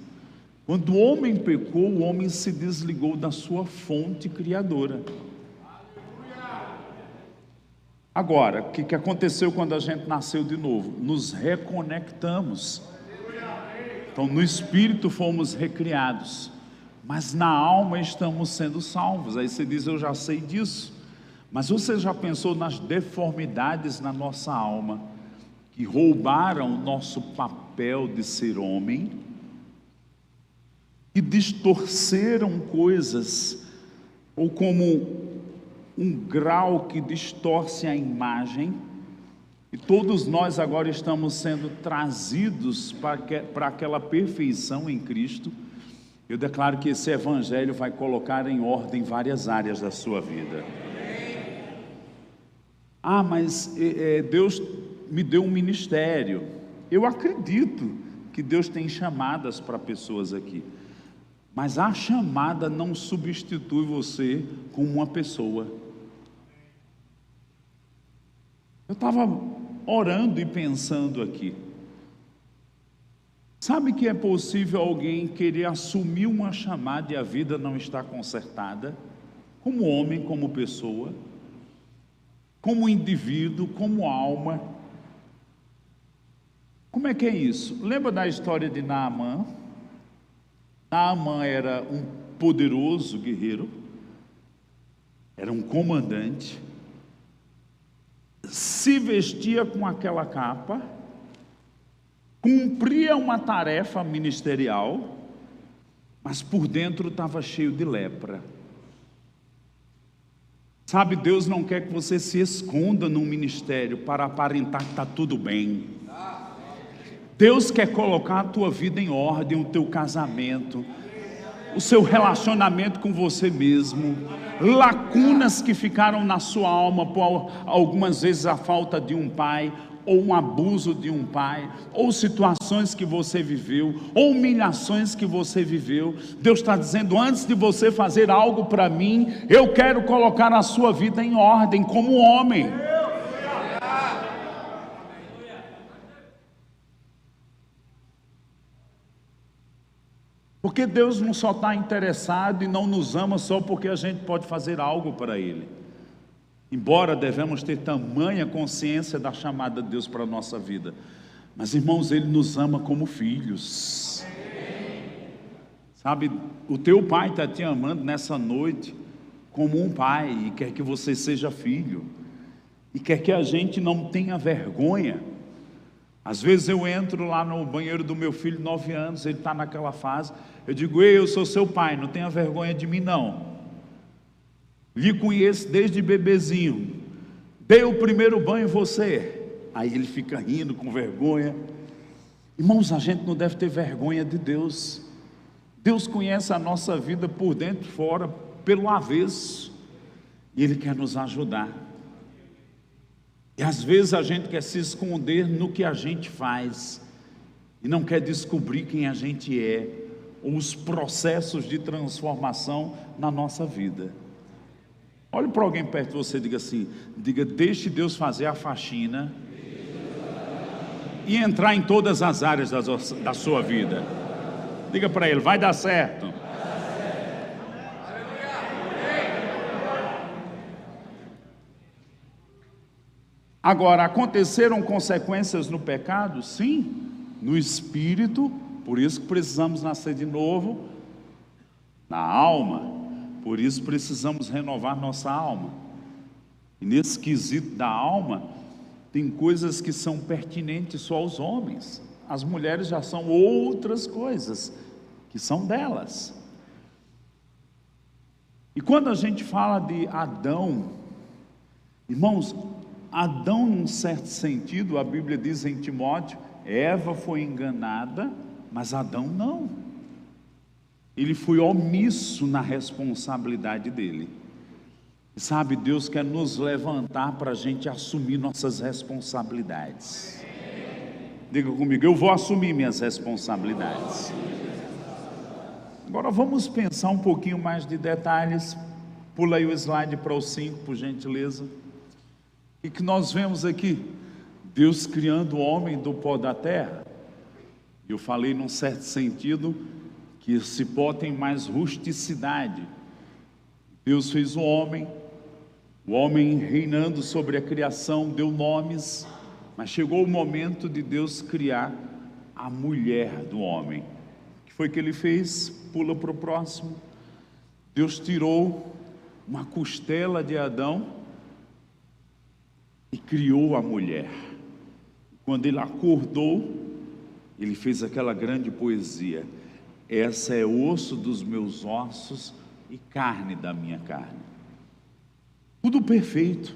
Quando o homem pecou, o homem se desligou da sua fonte criadora. Agora, o que aconteceu quando a gente nasceu de novo? Nos reconectamos. Então, no espírito fomos recriados, mas na alma estamos sendo salvos. Aí você diz, eu já sei disso. Mas você já pensou nas deformidades na nossa alma, que roubaram o nosso papel de ser homem, e distorceram coisas, ou como um grau que distorce a imagem, e todos nós agora estamos sendo trazidos para aquela perfeição em Cristo. Eu declaro que esse evangelho vai colocar em ordem várias áreas da sua vida. Ah, mas Deus me deu um ministério. Eu acredito que Deus tem chamadas para pessoas aqui, mas a chamada não substitui você como uma pessoa. Eu estava orando e pensando aqui, sabe que é possível alguém querer assumir uma chamada e a vida não está consertada, como homem, como pessoa, como indivíduo, como alma? Como é que é isso? Lembra da história de Naamã? Naamã era um poderoso guerreiro, era um comandante, se vestia com aquela capa, cumpria uma tarefa ministerial, mas por dentro estava cheio de lepra. Sabe, Deus não quer que você se esconda num ministério para aparentar que está tudo bem. Deus quer colocar a tua vida em ordem, o teu casamento, o seu relacionamento com você mesmo, lacunas que ficaram na sua alma por algumas vezes a falta de um pai, ou um abuso de um pai, ou situações que você viveu, ou humilhações que você viveu. Deus está dizendo: antes de você fazer algo para mim, eu quero colocar a sua vida em ordem como homem. Porque Deus não só está interessado e não nos ama só porque a gente pode fazer algo para Ele. Embora devemos ter tamanha consciência da chamada de Deus para a nossa vida, mas irmãos, Ele nos ama como filhos. Sabe, o teu pai está te amando nessa noite como um pai, e quer que você seja filho, e quer que a gente não tenha vergonha. Às vezes eu entro lá no banheiro do meu filho, 9 anos, ele está naquela fase, eu digo: ei, eu sou seu pai, não tenha vergonha de mim não. Lhe conheço desde bebezinho, dei o primeiro banho em você. Aí ele fica rindo com vergonha. Irmãos, a gente não deve ter vergonha de Deus. Deus conhece a nossa vida por dentro e fora, pelo avesso, e Ele quer nos ajudar. E às vezes a gente quer se esconder no que a gente faz, e não quer descobrir quem a gente é, ou os processos de transformação na nossa vida. Olhe para alguém perto de você e diga assim, deixe Deus fazer a faxina e entrar em todas as áreas da sua vida. Diga para ele: vai dar certo. Agora, aconteceram consequências no pecado? Sim, no espírito, por isso que precisamos nascer de novo, na alma, por isso precisamos renovar nossa alma. E nesse quesito da alma, tem coisas que são pertinentes só aos homens. As mulheres já são outras coisas que são delas. E quando a gente fala de Adão, irmãos, Adão, num certo sentido, a Bíblia diz em Timóteo, Eva foi enganada, mas Adão não. Ele foi omisso na responsabilidade dele. E sabe, Deus quer nos levantar para a gente assumir nossas responsabilidades. Diga comigo: eu vou assumir minhas responsabilidades. Agora vamos pensar um pouquinho mais de detalhes. Pula aí o slide para o 5, por gentileza. E que nós vemos aqui, Deus criando o homem do pó da terra. Eu falei num certo sentido que esse pó tem mais rusticidade. Deus fez o homem reinando sobre a criação, deu nomes, mas chegou o momento de Deus criar a mulher do homem. O que foi que Ele fez? Pula para o próximo. Deus tirou uma costela de Adão e criou a mulher. Quando Ele acordou, Ele fez aquela grande poesia: essa é osso dos meus ossos e carne da minha carne. Tudo perfeito.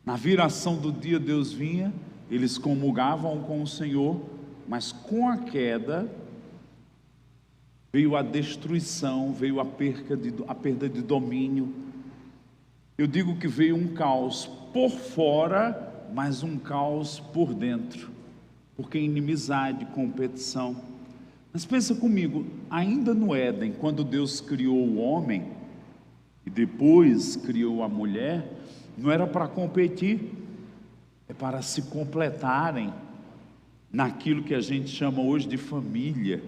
Na viração do dia Deus vinha, eles comungavam com o Senhor, mas com a queda veio a destruição, veio a perda de domínio. Eu digo que veio um caos por fora, mas um caos por dentro, porque inimizade, competição. Mas pensa comigo, ainda no Éden, quando Deus criou o homem e depois criou a mulher, não era para competir, é para se completarem naquilo que a gente chama hoje de família.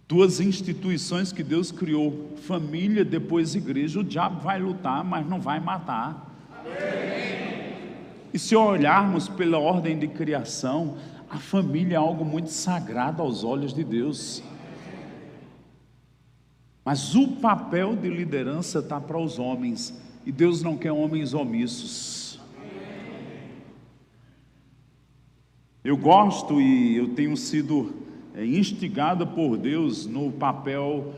Duas instituições que Deus criou, família, depois igreja. O diabo vai lutar, mas não vai matar. E se olharmos pela ordem de criação, a família é algo muito sagrado aos olhos de Deus. Mas o papel de liderança está para os homens, e Deus não quer homens omissos. Eu gosto e eu tenho sido instigado por Deus no papel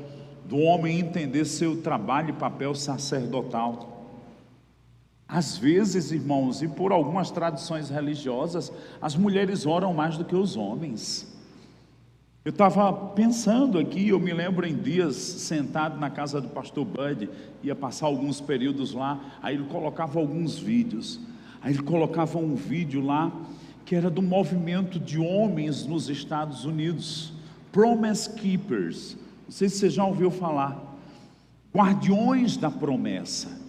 do homem entender seu trabalho e papel sacerdotal. Às vezes, irmãos, e por algumas tradições religiosas, as mulheres oram mais do que os homens. Eu estava pensando aqui, eu me lembro em dias sentado na casa do pastor Bud, ia passar alguns períodos lá, aí ele colocava alguns vídeos, aí ele colocava um vídeo lá, que era do movimento de homens nos Estados Unidos, Promise Keepers, não sei se você já ouviu falar, guardiões da promessa.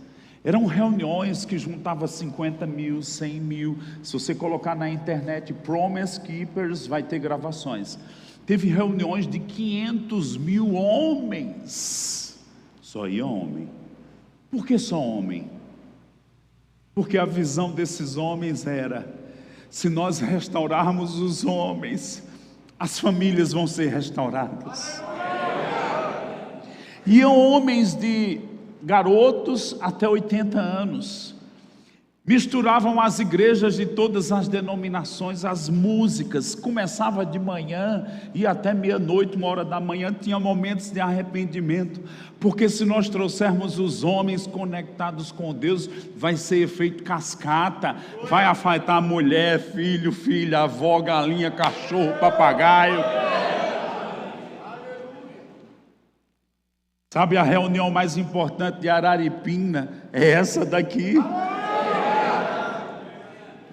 Eram reuniões que juntavam 50 mil, 100 mil, se você colocar na internet Promise Keepers, vai ter gravações. Teve reuniões de 500 mil homens, só ia homem. Por que só homem? Porque a visão desses homens era: se nós restaurarmos os homens, as famílias vão ser restauradas. Iam homens de garotos até 80 anos, misturavam as igrejas de todas as denominações, as músicas, começava de manhã e até meia-noite, 1h da manhã, tinha momentos de arrependimento, porque se nós trouxermos os homens conectados com Deus, vai ser efeito cascata, vai afetar mulher, filho, filha, avó, galinha, cachorro, papagaio. Sabe, a reunião mais importante de Araripina é essa daqui.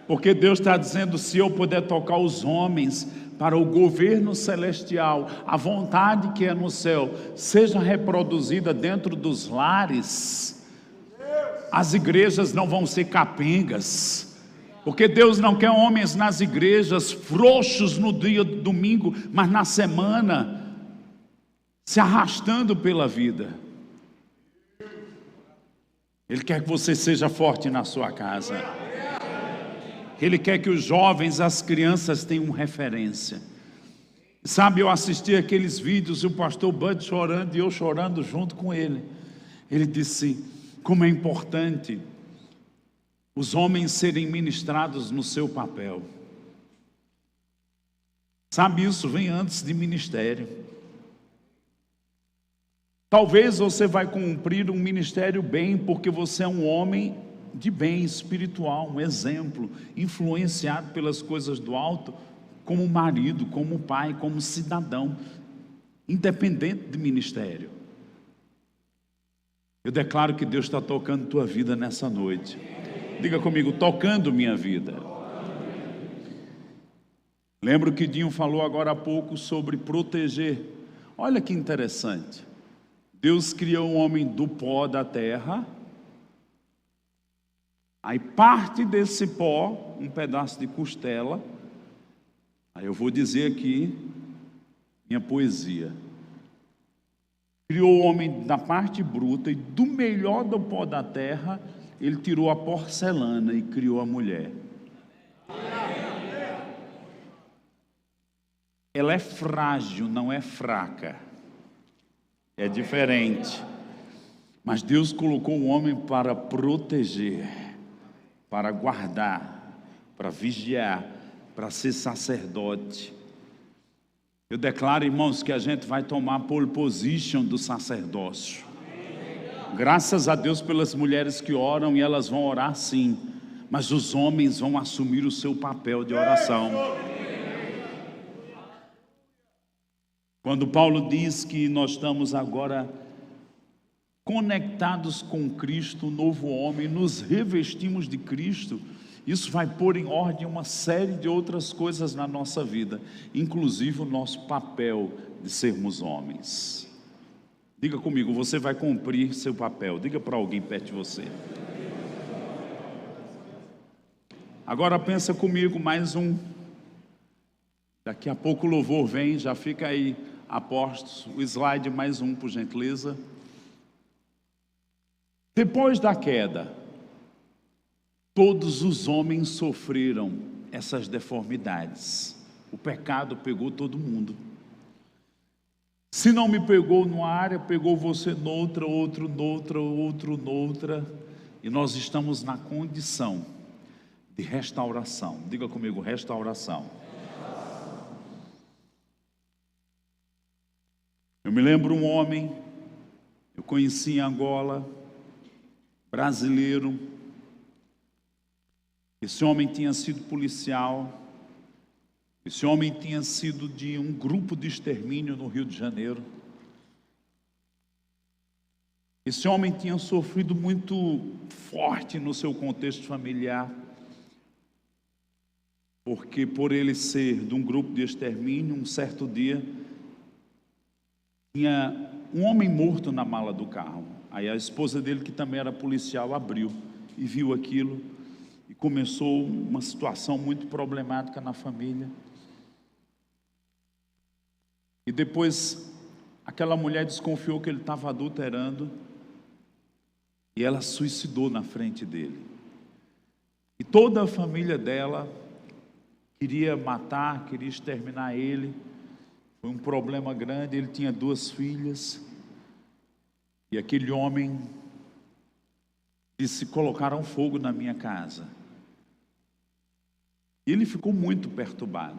Porque Deus está dizendo: se eu puder tocar os homens para o governo celestial, a vontade que é no céu seja reproduzida dentro dos lares, as igrejas não vão ser capengas. Porque Deus não quer homens nas igrejas frouxos no dia do domingo, mas na semana se arrastando pela vida. Ele quer que você seja forte na sua casa. Ele quer que os jovens, as crianças tenham referência. Sabe, eu assisti aqueles vídeos, o pastor Bud chorando e eu chorando junto com ele. Ele disse como é importante os homens serem ministrados no seu papel. Sabe, isso vem antes de ministério. Talvez você vai cumprir um ministério bem, porque você é um homem de bem espiritual, um exemplo, influenciado pelas coisas do alto, como marido, como pai, como cidadão, independente de ministério. Eu declaro que Deus está tocando tua vida nessa noite. Diga comigo: tocando minha vida. Lembro que Dinho falou agora há pouco sobre proteger. Olha que interessante. Deus criou o homem do pó da terra. Aí parte desse pó, um pedaço de costela. Aí eu vou dizer aqui minha poesia. Criou o homem da parte bruta, e do melhor do pó da terra, ele tirou a porcelana e criou a mulher. Ela é frágil, não é fraca. É diferente. Mas Deus colocou o homem para proteger, para guardar, para vigiar, para ser sacerdote. Eu declaro, irmãos, que a gente vai tomar a pole position do sacerdócio. Graças a Deus pelas mulheres que oram, e elas vão orar sim, mas os homens vão assumir o seu papel de oração. Quando Paulo diz que nós estamos agora conectados com Cristo, o novo homem, nos revestimos de Cristo, isso vai pôr em ordem uma série de outras coisas na nossa vida, inclusive o nosso papel de sermos homens. Diga comigo: você vai cumprir seu papel. Diga para alguém perto de você. Agora pensa comigo mais um. Daqui a pouco o louvor vem, já fica aí, apóstolos, o slide mais um, por gentileza. Depois da queda, todos os homens sofreram essas deformidades. O pecado pegou todo mundo. Se não me pegou numa área, pegou você noutra, outro noutra, outro noutra. E nós estamos na condição de restauração. Diga comigo: restauração. Eu me lembro um homem, eu conheci em Angola, brasileiro, Esse homem tinha sido policial, esse homem tinha sido de um grupo de extermínio no Rio de Janeiro. Esse homem tinha sofrido muito forte no seu contexto familiar, porque por ele ser de um grupo de extermínio, um certo dia, tinha um homem morto na mala do carro. Aí a esposa dele, que também era policial, abriu e viu aquilo, e começou uma situação muito problemática na família. E depois, aquela mulher desconfiou que ele estava adulterando, e ela suicidou na frente dele. E toda a família dela queria matar, queria exterminar ele. Foi um problema grande. Ele tinha 2 filhas. E aquele homem disse: colocaram fogo na minha casa. E ele ficou muito perturbado.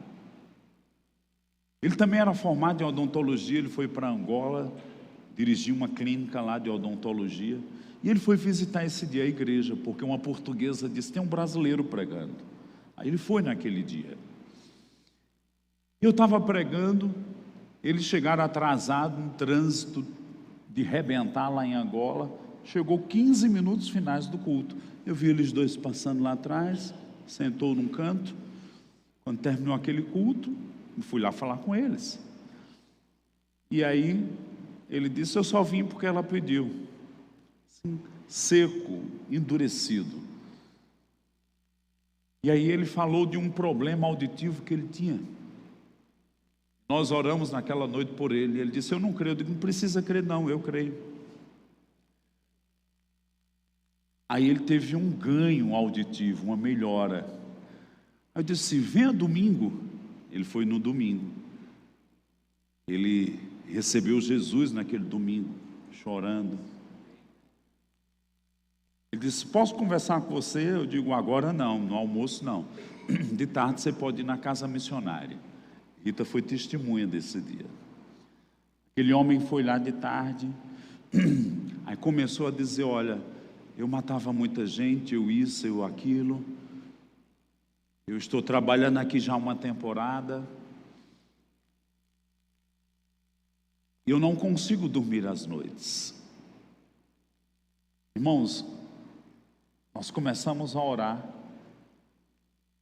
Ele também era formado em odontologia. Ele foi para Angola, dirigiu uma clínica lá de odontologia. E ele foi visitar esse dia a igreja, porque uma portuguesa disse: tem um brasileiro pregando. Aí ele foi naquele dia. Eu estava pregando, eles chegaram atrasados, um trânsito de rebentar lá em Angola. Chegou 15 minutos finais do culto. Eu vi eles 2 passando lá atrás, sentou num canto. Quando terminou aquele culto, eu fui lá falar com eles. E aí ele disse: eu só vim porque ela pediu. Seco, endurecido. E aí ele falou de um problema auditivo que ele tinha. Nós oramos naquela noite por ele. Ele disse: eu não creio. Eu digo: não precisa crer não, eu creio. Aí ele teve um ganho auditivo, uma melhora. Aí eu disse: venha domingo. Ele foi no domingo. Ele recebeu Jesus naquele domingo, chorando. Ele disse: posso conversar com você? Eu digo: agora não, no almoço não. De tarde você pode ir na casa missionária. Rita foi testemunha desse dia. Aquele homem foi lá de tarde, aí começou a dizer: olha, eu matava muita gente, eu isso, eu aquilo. Eu estou trabalhando aqui já há uma temporada. Eu não consigo dormir às noites. Irmãos, nós começamos a orar.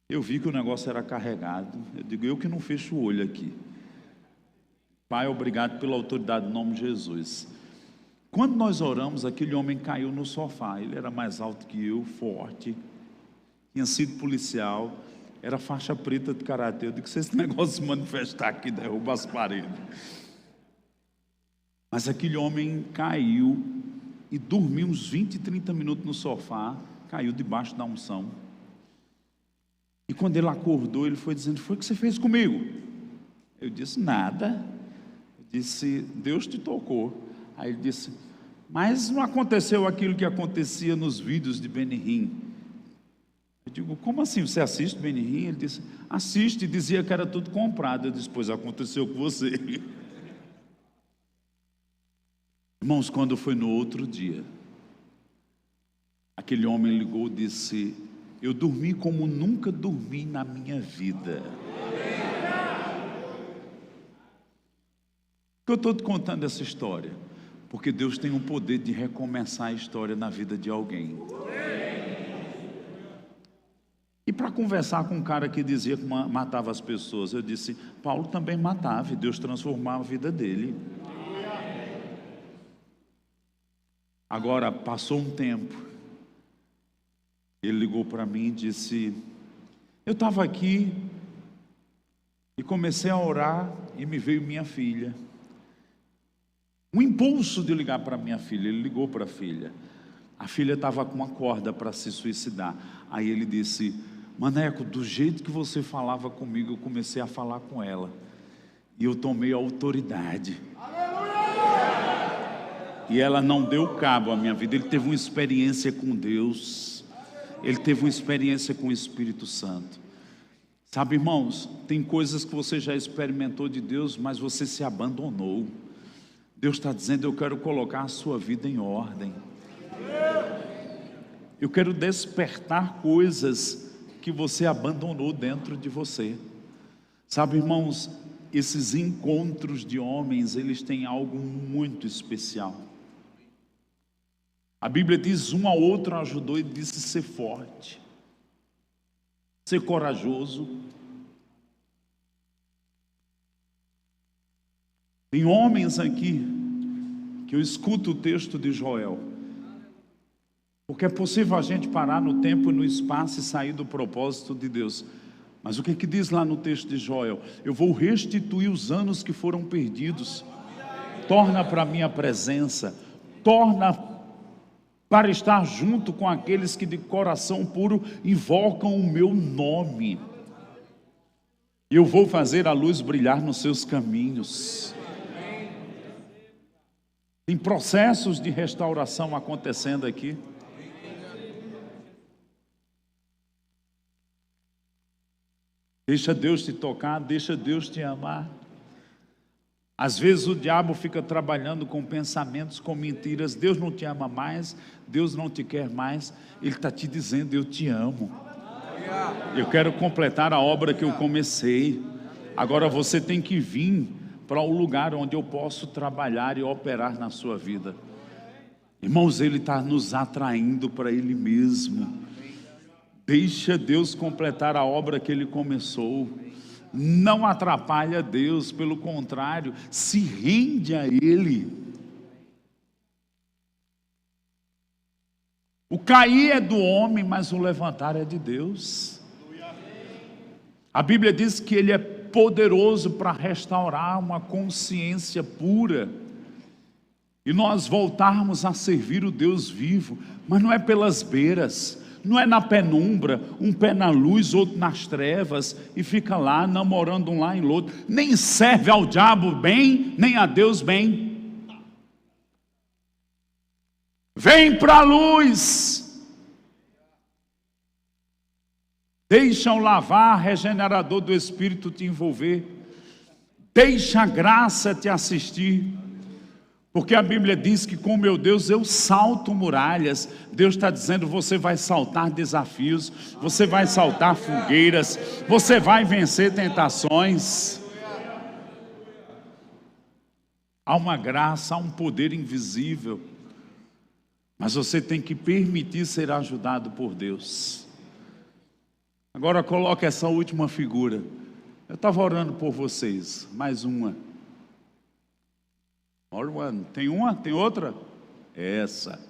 Eu vi que o negócio era carregado. Eu digo: eu que não fecho o olho aqui. Pai, obrigado pela autoridade no nome de Jesus. Quando nós oramos, aquele homem caiu no sofá. Ele era mais alto que eu, forte, tinha sido policial, era faixa preta de karatê. Eu digo: se esse negócio se manifestar aqui, derruba as paredes. Mas aquele homem caiu e dormiu uns 20, 30 minutos no sofá, caiu debaixo da unção. E quando ele acordou, ele foi dizendo: foi o que você fez comigo? Eu disse: nada. Eu disse: Deus te tocou. Aí ele disse: mas não aconteceu aquilo que acontecia nos vídeos de Benihim? Eu digo: como assim, você assiste Benihim? Ele disse: assiste, dizia que era tudo comprado. Eu disse: pois aconteceu com você. Irmãos, quando foi no outro dia, aquele homem ligou e disse: eu dormi como nunca dormi na minha vida. Por que eu estou te contando essa história? Porque Deus tem o poder de recomeçar a história na vida de alguém. E para conversar com um cara que dizia que matava as pessoas, eu disse: Paulo também matava, e Deus transformava a vida dele. Agora, passou um tempo, ele ligou para mim e disse: eu estava aqui e comecei a orar e me veio minha filha. Um impulso de ligar para minha filha. Ele ligou para a filha. A filha estava com uma corda para se suicidar. Aí ele disse: Maneco, do jeito que você falava comigo, eu comecei a falar com ela. E eu tomei a autoridade. E ela não deu cabo à minha vida. Ele teve uma experiência com Deus. Ele teve uma experiência com o Espírito Santo. Sabe, irmãos, tem coisas que você já experimentou de Deus, mas você se abandonou. Deus está dizendo: eu quero colocar a sua vida em ordem. Eu quero despertar coisas que você abandonou dentro de você. Sabe, irmãos, esses encontros de homens, eles têm algo muito especial. A Bíblia diz: um ao outro ajudou e disse: ser forte, ser corajoso. Tem homens aqui que eu escuto o texto de Joel, porque é possível a gente parar no tempo e no espaço e sair do propósito de Deus. Mas o que diz lá no texto de Joel? Eu vou restituir os anos que foram perdidos. Torna para a minha presença, torna para estar junto com aqueles que de coração puro invocam o meu nome. E eu vou fazer a luz brilhar nos seus caminhos. Tem processos de restauração acontecendo aqui. Deixa Deus te tocar, deixa Deus te amar. Às vezes o diabo fica trabalhando com pensamentos, com mentiras. Deus não te ama mais, Deus não te quer mais. Ele está te dizendo: eu te amo. Eu quero completar a obra que eu comecei. Agora você tem que vir para o lugar onde eu posso trabalhar e operar na sua vida. Irmãos, Ele está nos atraindo para Ele mesmo. Deixa Deus completar a obra que Ele começou. Não atrapalha Deus, pelo contrário, se rende a Ele. O cair é do homem, mas o levantar é de Deus. A Bíblia diz que Ele é poderoso para restaurar uma consciência pura e nós voltarmos a servir o Deus vivo. Mas não é pelas beiras, não é na penumbra, um pé na luz, outro nas trevas, e fica lá namorando um lá em outro. Nem serve ao diabo bem, nem a Deus bem. Vem para a luz. Deixa o lavar regenerador do Espírito te envolver. Deixa a graça te assistir. Porque a Bíblia diz que com meu Deus eu salto muralhas. Deus está dizendo: você vai saltar desafios, você vai saltar fogueiras, você vai vencer tentações. Há uma graça, há um poder invisível, mas você tem que permitir ser ajudado por Deus. Agora coloque essa última figura. Eu estava orando por vocês. Mais uma. Tem uma? Tem outra? Essa.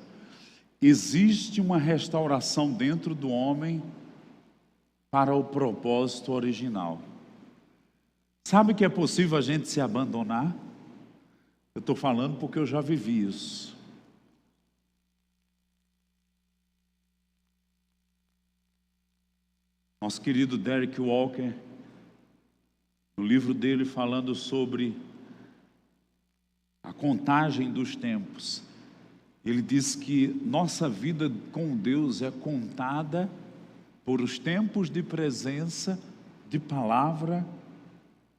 Existe uma restauração dentro do homem para o propósito original. Sabe que é possível a gente se abandonar? Eu estou falando porque eu já vivi isso. Nosso querido Derek Walker, no livro dele falando sobre a contagem dos tempos, ele diz que nossa vida com Deus é contada por os tempos de presença, de palavra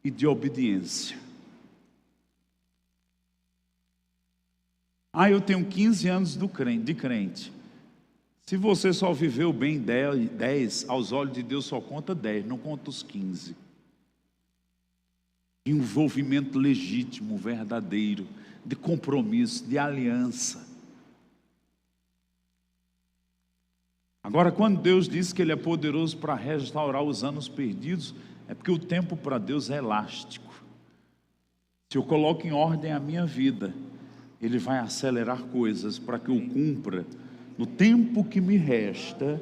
e de obediência. Eu tenho 15 anos de crente. Se você só viveu bem 10, aos olhos de Deus só conta 10, não conta os 15. Envolvimento legítimo, verdadeiro, de compromisso, de aliança. Agora, quando Deus diz que Ele é poderoso para restaurar os anos perdidos, é porque o tempo para Deus é elástico. Se eu coloco em ordem a minha vida, Ele vai acelerar coisas para que eu cumpra, no tempo que me resta,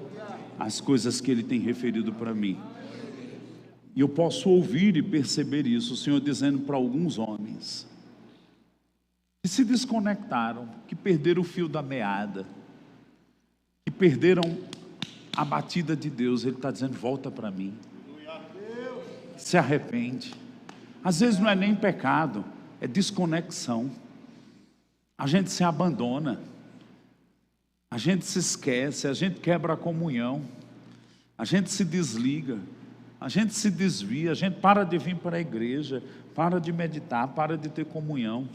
as coisas que Ele tem referido para mim. E eu posso ouvir e perceber isso, o Senhor dizendo para alguns homens que se desconectaram, que perderam o fio da meada, que perderam a batida de Deus. Ele está dizendo: volta para mim, se arrepende. Às vezes não é nem pecado, é desconexão. A gente se abandona, a gente se esquece, a gente quebra a comunhão, a gente se desliga, a gente se desvia, a gente para de vir para a igreja, para de meditar, para de ter comunhão.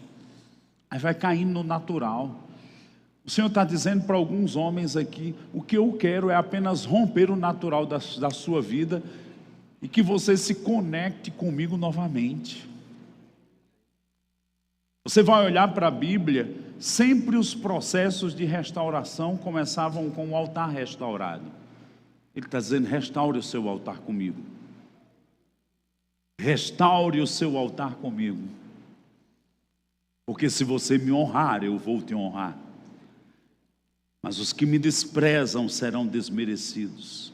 Aí vai caindo no natural. O Senhor está dizendo para alguns homens aqui: o que eu quero é apenas romper o natural da sua vida e que você se conecte comigo novamente. Você vai olhar para a Bíblia, sempre os processos de restauração começavam com o altar restaurado. Ele está dizendo: restaure o seu altar comigo. Restaure o seu altar comigo. Porque se você me honrar, eu vou te honrar. Mas os que me desprezam serão desmerecidos.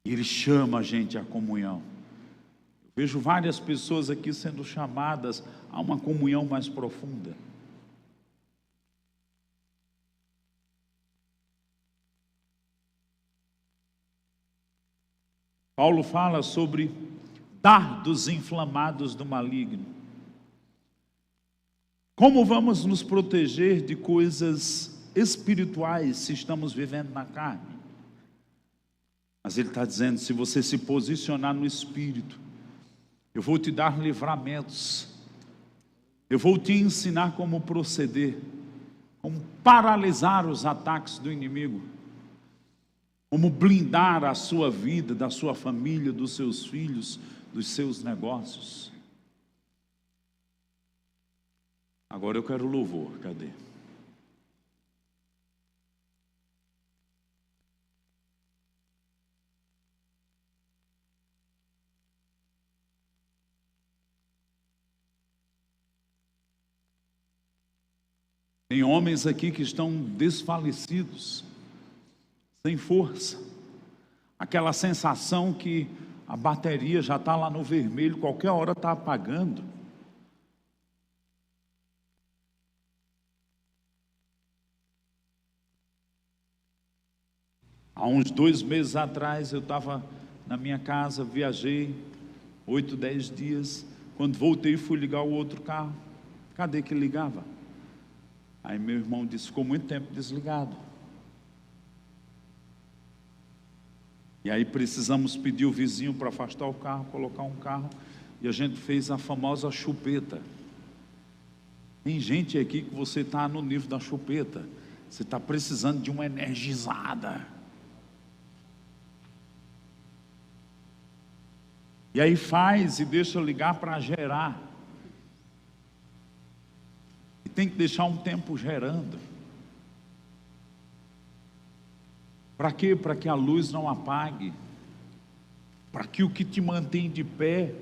E Ele chama a gente à comunhão. Eu vejo várias pessoas aqui sendo chamadas a uma comunhão mais profunda. Paulo fala sobre dardos inflamados do maligno. Como vamos nos proteger de coisas espirituais se estamos vivendo na carne? Mas ele está dizendo: se você se posicionar no Espírito, eu vou te dar livramentos, eu vou te ensinar como proceder, como paralisar os ataques do inimigo, como blindar a sua vida, da sua família, dos seus filhos, dos seus negócios. Agora eu quero louvor, cadê? Tem homens aqui que estão desfalecidos, sem força, aquela sensação que a bateria já está lá no vermelho, qualquer hora está apagando. Há uns 2 meses atrás eu estava na minha casa, viajei 8, 10 dias, quando voltei fui ligar o outro carro, cadê que ligava? Aí meu irmão disse: ficou muito tempo desligado. E aí precisamos pedir o vizinho para afastar o carro, colocar um carro, e a gente fez a famosa chupeta. Tem gente aqui que você está no nível da chupeta, você está precisando de uma energizada. E aí faz e deixa ligar para gerar. E tem que deixar um tempo gerando. Para quê? Para que a luz não apague. Para que o que te mantém de pé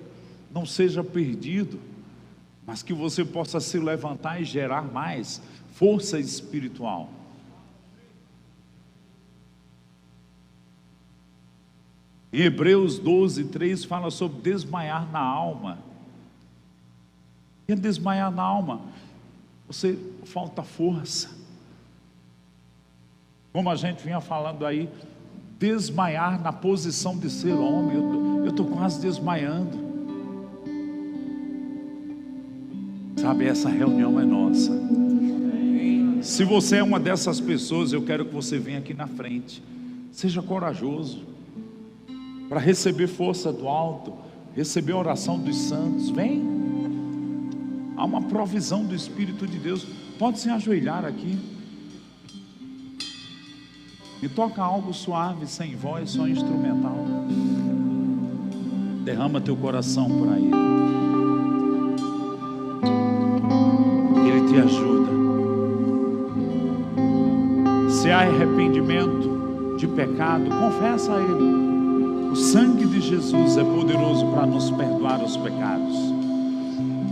não seja perdido, mas que você possa se levantar e gerar mais força espiritual. Em Hebreus 12, 3 fala sobre desmaiar na alma. O que é desmaiar na alma? Você falta força. Como a gente vinha falando aí, desmaiar na posição de ser homem. Eu estou quase desmaiando. Sabe, essa reunião é nossa. Se você é uma dessas pessoas, eu quero que você venha aqui na frente. Seja corajoso para receber força do alto, receber a oração dos santos. Vem. Há uma provisão do Espírito de Deus. Pode se ajoelhar aqui. E toca algo suave, sem voz, só instrumental. Derrama teu coração para Ele. Ele te ajuda. Se há arrependimento de pecado, confessa a Ele. O sangue de Jesus é poderoso para nos perdoar os pecados.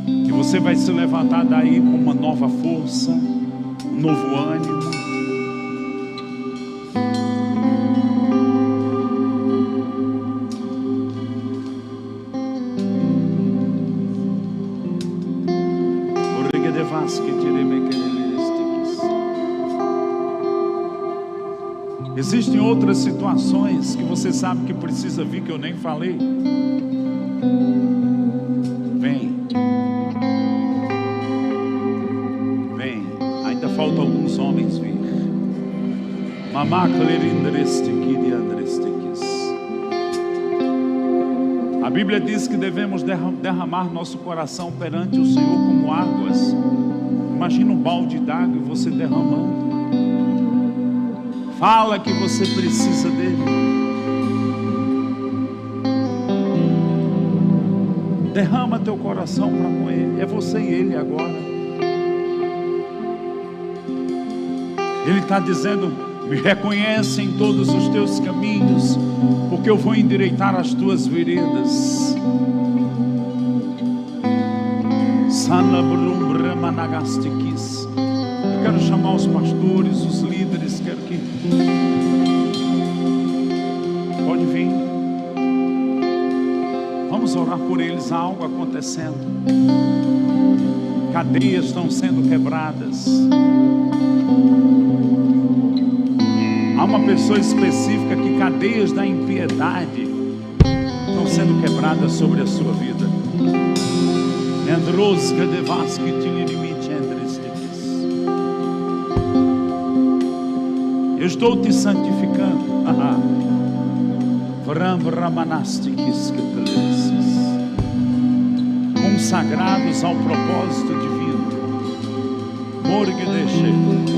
E você vai se levantar daí com uma nova força, um novo ânimo. Existem outras situações que você sabe que precisa vir, que eu nem falei. Vem. Vem. Ainda faltam alguns homens vir. A Bíblia diz que devemos derramar nosso coração perante o Senhor como águas Imagina um balde d'água e você derramando. Fala que você precisa dele. Derrama teu coração para com ele. É você e ele agora. Ele está dizendo: me reconhece em todos os teus caminhos, porque eu vou endireitar as tuas veredas. Eu quero chamar os pastores, os líderes. Quero que... Pode vir. Vamos orar por eles. Há algo acontecendo. Cadeias estão sendo quebradas. Há uma pessoa específica que cadeias da impiedade estão sendo quebradas sobre a sua vida. Eu estou te santificando. Consagrados ao propósito divino.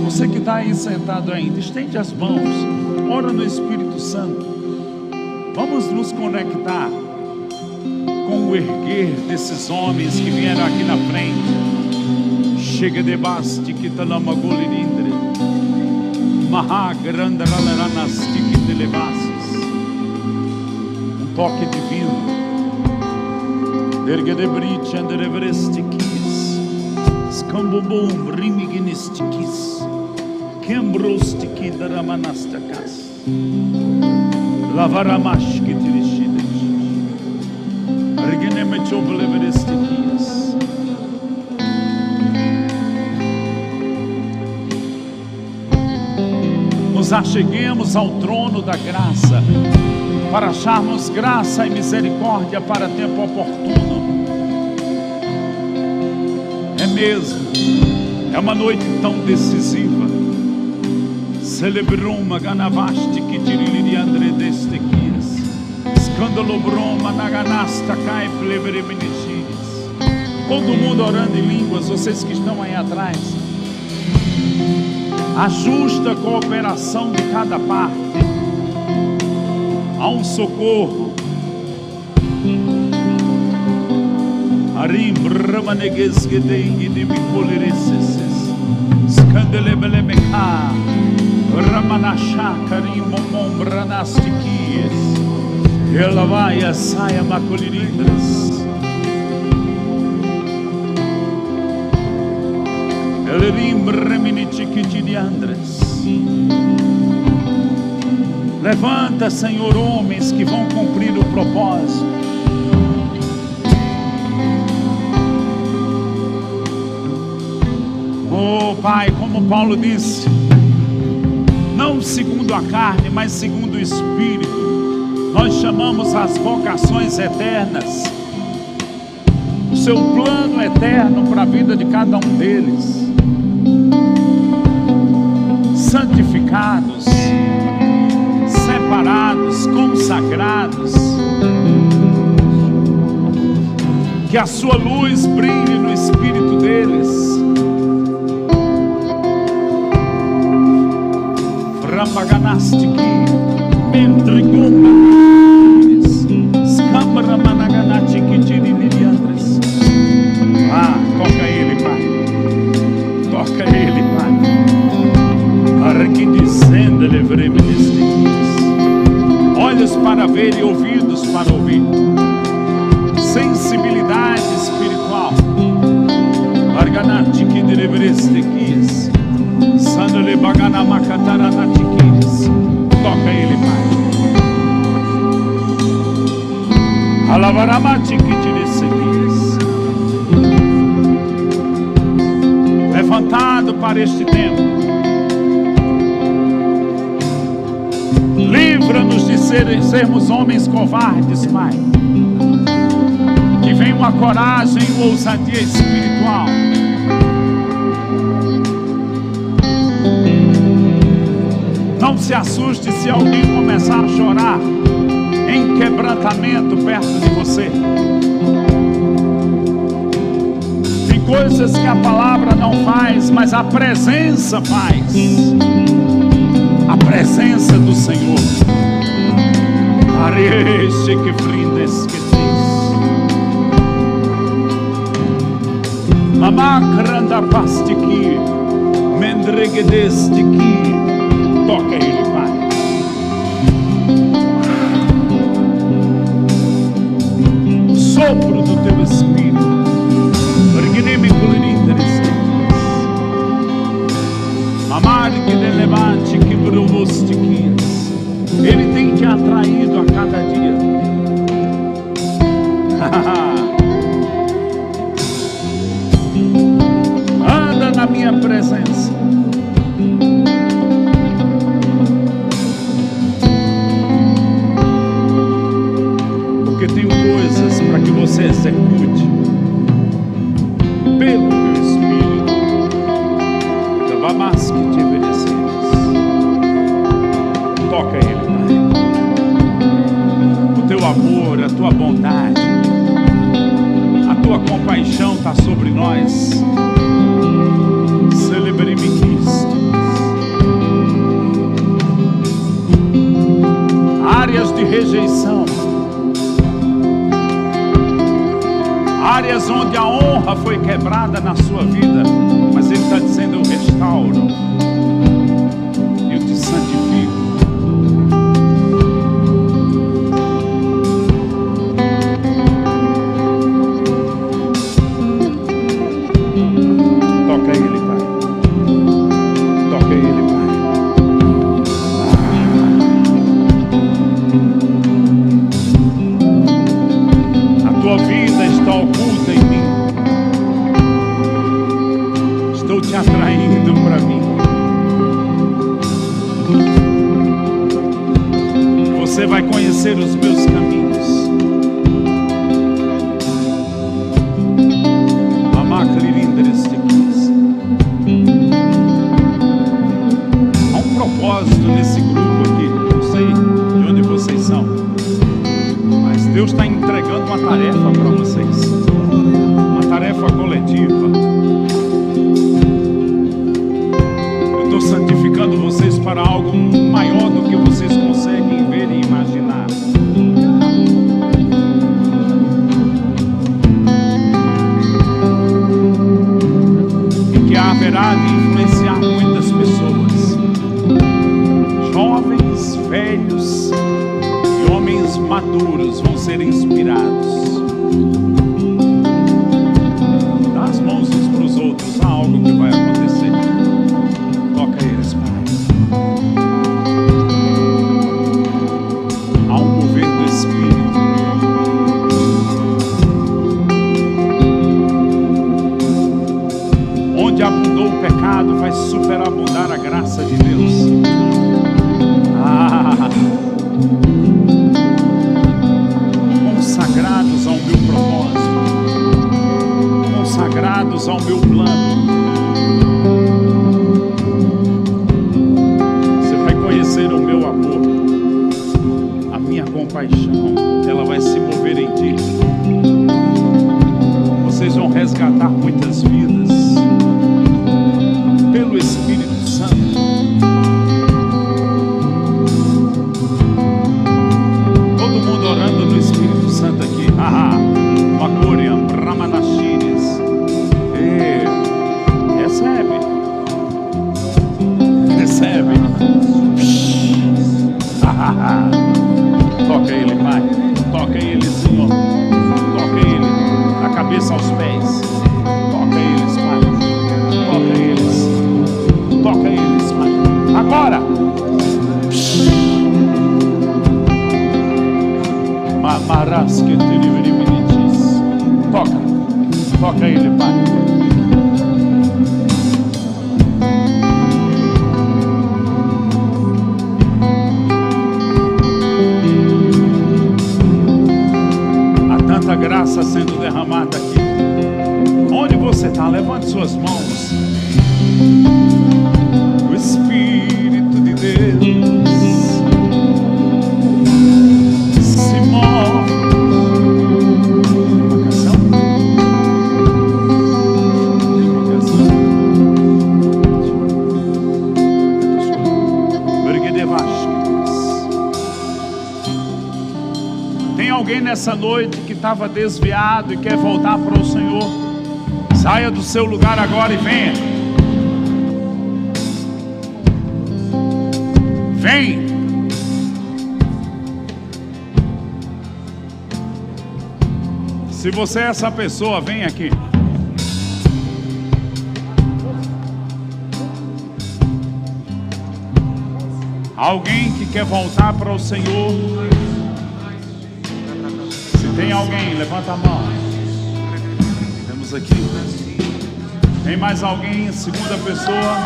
Você que está aí sentado ainda, estende as mãos, ora no Espírito Santo. Vamos nos conectar com o erguer desses homens que vieram aqui na frente. Chega de baste que talamagolirindre, mahagrandralanastik de levasses. Um toque divino. Ergue de brite and reverestikis, scambobom rimiginistikis, kembrostiki daramanastakas, lavaramash que tirishides, ergenemechobleverestikias. Nos acheguemos ao trono da graça, para acharmos graça e misericórdia para tempo oportuno. É mesmo, é uma noite tão decisiva. Celebruma ganavaste que tiriliri andre destequias, escândalo broma naganasta cai pleveremenitides. Todo mundo orando em línguas, vocês que estão aí atrás. A justa cooperação de cada parte. Há um socorro. Arim bramaneges que tem de bicolereses. Scandelebelemeca. Ramanachá carim momom branastiquies. Ela vai a saia macolirindras. Elerim breminitiquitidiandras. Levanta, Senhor, homens que vão cumprir o propósito. Oh Pai, como Paulo disse, não segundo a carne, mas segundo o Espírito, nós chamamos as vocações eternas, o seu plano eterno para a vida de cada um deles, santificados, separados, consagrados, que a sua luz brilhe no espírito deles. Rampaganastiki, mentriguma, escambra managanatiki tiriliriandres. Ah, toca ele, Pai. Toca ele, Pai. Arquidizendo levreministiquis. Olhos para ver e ouvidos para ouvir. Sensibilidade espiritual. Arganatiki de levrestequis. Sandale baganamakataranatiquis. Toca ele, Pai. Alavaramatiqui tirissequis. Levantado para este tempo. Livra-nos de sermos homens covardes, Pai. Que venha uma coragem e uma ousadia espiritual. Não se assuste se alguém começar a chorar em quebrantamento perto de você. Tem coisas que a palavra não faz, a presença faz. A presença do Senhor. Parece que brindes que Mamacranda pastiki, mendregedestiki. Toca Ele, Pai. O sopro do Teu Espírito. Orgnemi culirinteres. Amar que levante que brovostiquias. Ele tem te atraído a cada dia. Anda na minha presença. Porque tenho coisas para que você execute pelo teu Espírito. Mas que te obedecemos. Toca Ele, Pai. O teu amor, a tua bondade, a tua compaixão está sobre nós. Celebreme Cristo. Áreas de rejeição, áreas onde a honra foi quebrada na sua vida, mas Ele está dizendo: eu restauro, eu te santifico. Toca Ele, Pai. Toca Ele, Pai. A tua vida está oculta em mim. Estou te atraindo para mim. Você vai conhecer os meus caminhos. Há um propósito nesse grupo aqui. Não sei de onde vocês são, mas Deus está entregando uma tarefa para vocês. Uma tarefa coletiva. Estou santificando vocês para algo maior do que vocês conseguem ver e imaginar. E que haverá de influenciar muitas pessoas, jovens, velhos e homens maduros vão ser inspirados. Dá as mãos uns para os outros, há algo que vai acontecer. Toca eles, Pai. Há um mover do Espírito. Onde abundou o pecado, vai superabundar a graça de Deus. Consagrados ao meu propósito, consagrados ao meu plano. O meu amor, a minha compaixão, ela vai se mover em ti. Vocês vão resgatar muitas vidas pelo Espírito Santo. Todo mundo orando no Espírito Santo aqui. Makuriam, Ramanashires. Recebe. Recebe. Toca Ele, Pai. Toca Ele, Senhor. Toca Ele, da cabeça aos pés. Toca eles, Pai. Toca eles. Toca eles, Pai. Agora. Mamarás que te livres. Toca. Toca Ele, Pai. Graça sendo derramada aqui. Onde você está? Levante suas mãos. O Espírito de Deus se move. Uma canção. alguém nessa noite que estava desviado e quer voltar para o Senhor, saia do seu lugar agora e venha. Vem. Se você é essa pessoa, vem aqui. Alguém que quer voltar para o Senhor. Se tem alguém, levanta a mão. Temos aqui. Tem mais alguém? Segunda pessoa.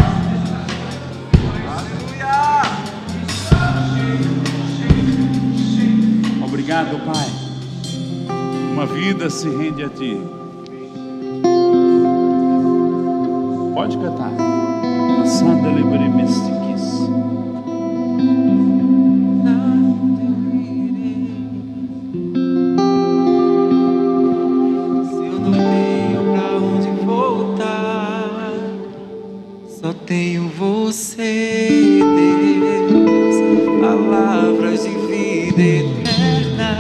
Obrigado, Pai. Uma vida se rende a Ti. Pode cantar. A Santa Libre Mystiquis. Tenho você, Deus, palavras de vida eterna.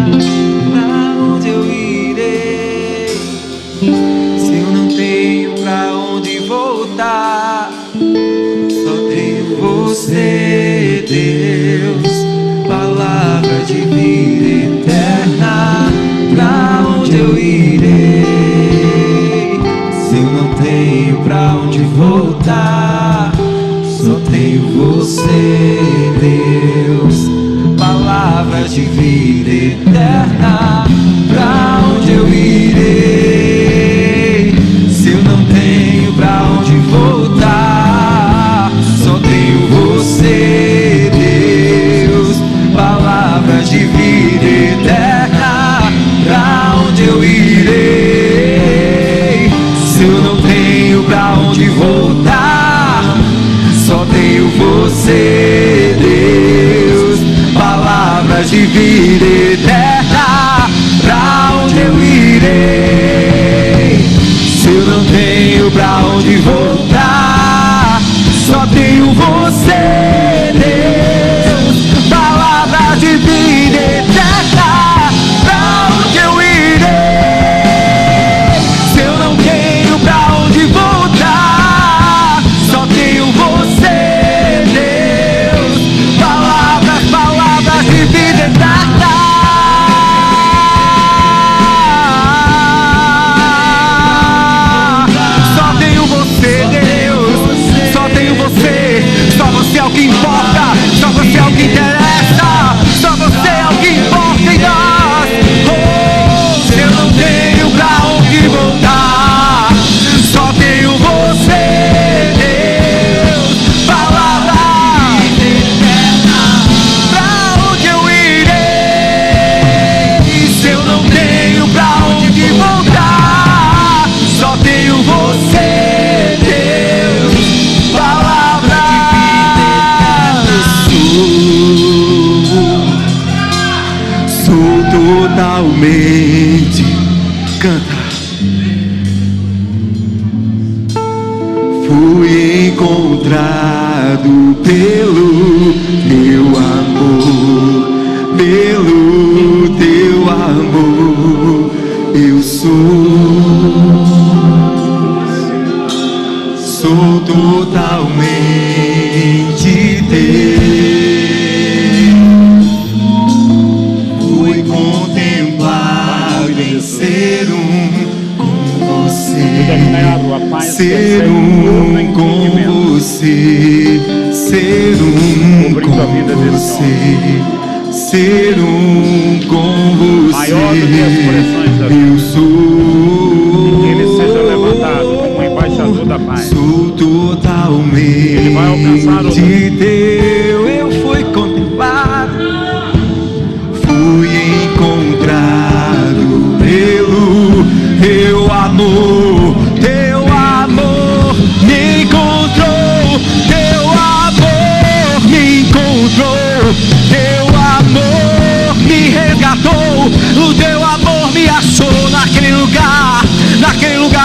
Pra onde eu irei? Se eu não tenho pra onde voltar, só tenho você, Deus, palavras de vida eterna. Pra onde eu irei? Se eu não tenho pra onde voltar, só tenho você, Deus, palavras de vida eterna. Pra onde eu irei? Se eu não tenho pra onde voltar, só tenho você, Deus, palavras de vida eterna. Pra onde eu irei? Se eu não tenho pra onde voltar, só tenho você, Deus, palavras de vida eterna. Pra onde eu irei? Se eu não tenho pra onde voltar, só tenho você, Deus, palavras de vida eterna. Pra onde eu irei? Se eu não tenho pra onde voltar, só tenho você, Deus, palavras de vida eterna. Só tenho você, Deus, só tenho você. Só você é o que importa, só você é o que interessa, só você é o que importa em nós. Oh, se eu não tenho pra onde voltar, só tenho você, Deus, palavra eterna. Pra onde eu irei? Se eu não tenho pra onde voltar, só tenho você, Deus, palavra sou totalmente. Canta. Fui encontrado pelo teu amor, pelo teu amor. Eu sou totalmente teu. Fui contemplado em ser com você, ser com você, ser com você, ser com você. Eu sou. Que ele seja levantado como embaixador da paz. Sou totalmente teu. Eu fui contemplado, fui encontrado pelo teu amor. Teu amor me encontrou, teu amor me encontrou, teu amor me resgatou, o teu amor me achou naquele lugar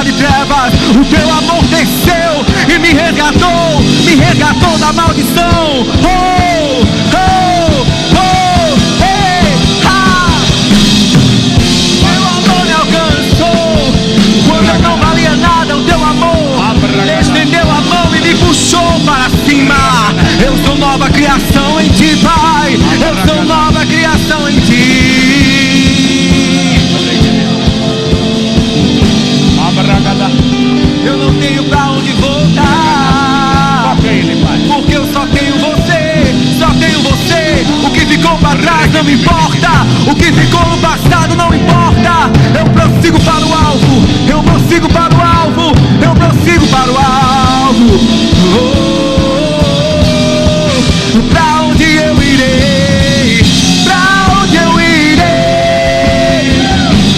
de trevas. O teu amor desceu e me resgatou da maldição. Oh, oh, oh, hey, ha! O que ficou no passado não importa. Eu prossigo para o alvo, eu prossigo para o alvo, eu prossigo para o alvo. Pra onde eu irei? Pra onde eu irei?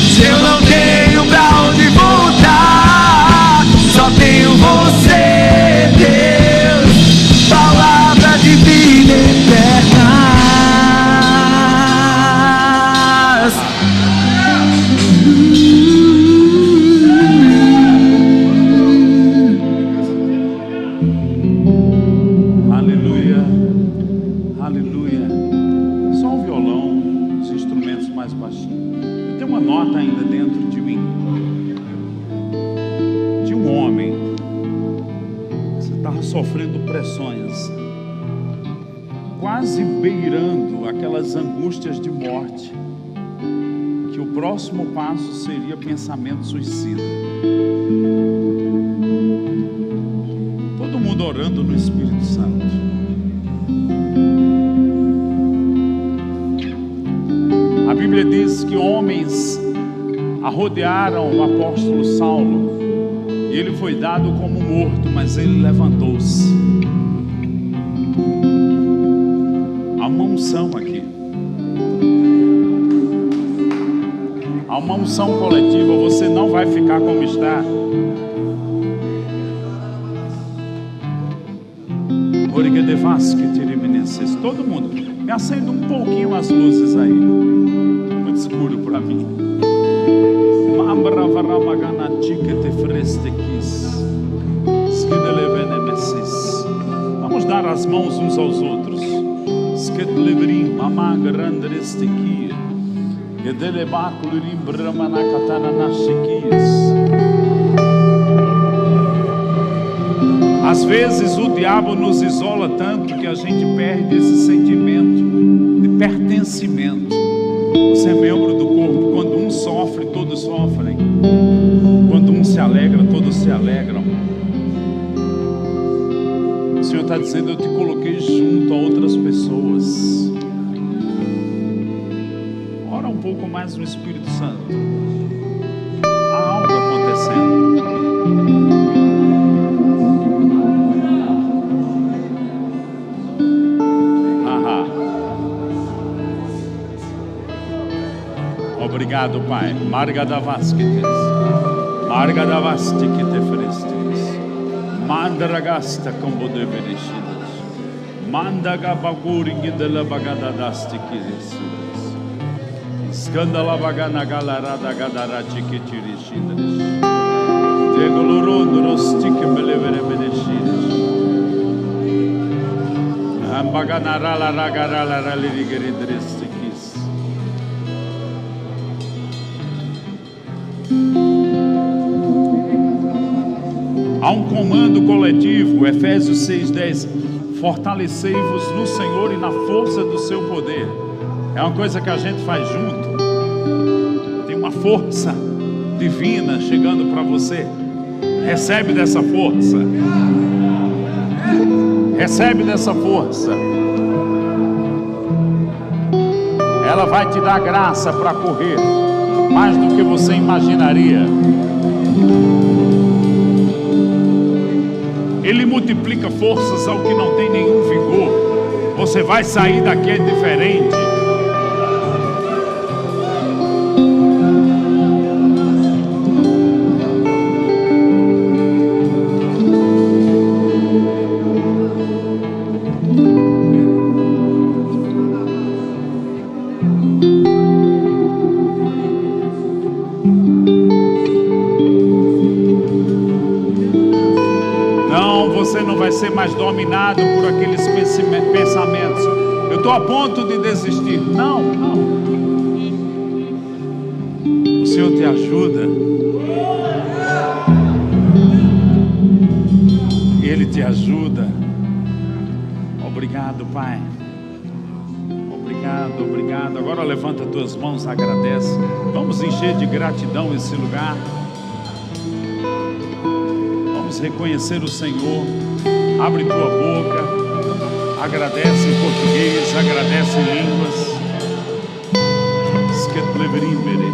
Se eu não tenho pra onde voltar, só tenho você, Deus, palavra de vida eterna. Aleluia, aleluia. Só o violão, os instrumentos mais baixinhos. Eu tenho uma nota ainda dentro de mim, de um homem que estava sofrendo pressões, quase beirando aquelas angústias de morte, que o próximo passo seria pensamento suicida. Todo mundo orando no Espírito Santo. A Bíblia diz que homens rodearam o apóstolo Saulo e ele foi dado como morto, mas ele levantou-se. Há uma unção aqui. Há uma unção coletiva. Você não vai ficar como está. Todo mundo, me acenda um pouquinho as luzes aí. Muito escuro para mim. Vamos dar as mãos uns aos outros. Às vezes o diabo nos isola tanto que a gente perde esse sentimento de pertencimento. Você é membro do corpo. Quando um sofre, todos sofrem. Quando um se alegra, todos se alegram. O Senhor está dizendo: eu te coloquei junto a outras pessoas. Ora um pouco mais no Espírito Santo. Há algo acontecendo. Obrigado, Pai. Marga da Vasquetes, Marga da Vasquete Frestes, Mandragasta Combo de Verechidas, Mandaga Baguring de la Bagada das Tiquires, Scandala Bagana Galarada Gadarachi Kitirichidas, Tegoloro Rostic Melevere Benechidas, Ambaganarala Ragarala Raligeridrestikis. Há um comando coletivo, Efésios 6:10. Fortalecei-vos no Senhor e na força do seu poder. É uma coisa que a gente faz junto. Tem uma força divina chegando para você. Recebe dessa força. Recebe dessa força. Ela vai te dar graça para correr mais do que você imaginaria. Ele multiplica forças ao que não tem nenhum vigor. Você vai sair daqui diferente. Ser mais dominado por aqueles pensamentos. Eu estou a ponto de desistir. Não, não. O Senhor te ajuda. Ele te ajuda. Obrigado, Pai. Obrigado, obrigado. Agora levanta tuas mãos, agradece. Vamos encher de gratidão esse lugar. Vamos reconhecer o Senhor. Abre tua boca, agradece em português, agradece em línguas. brimbere.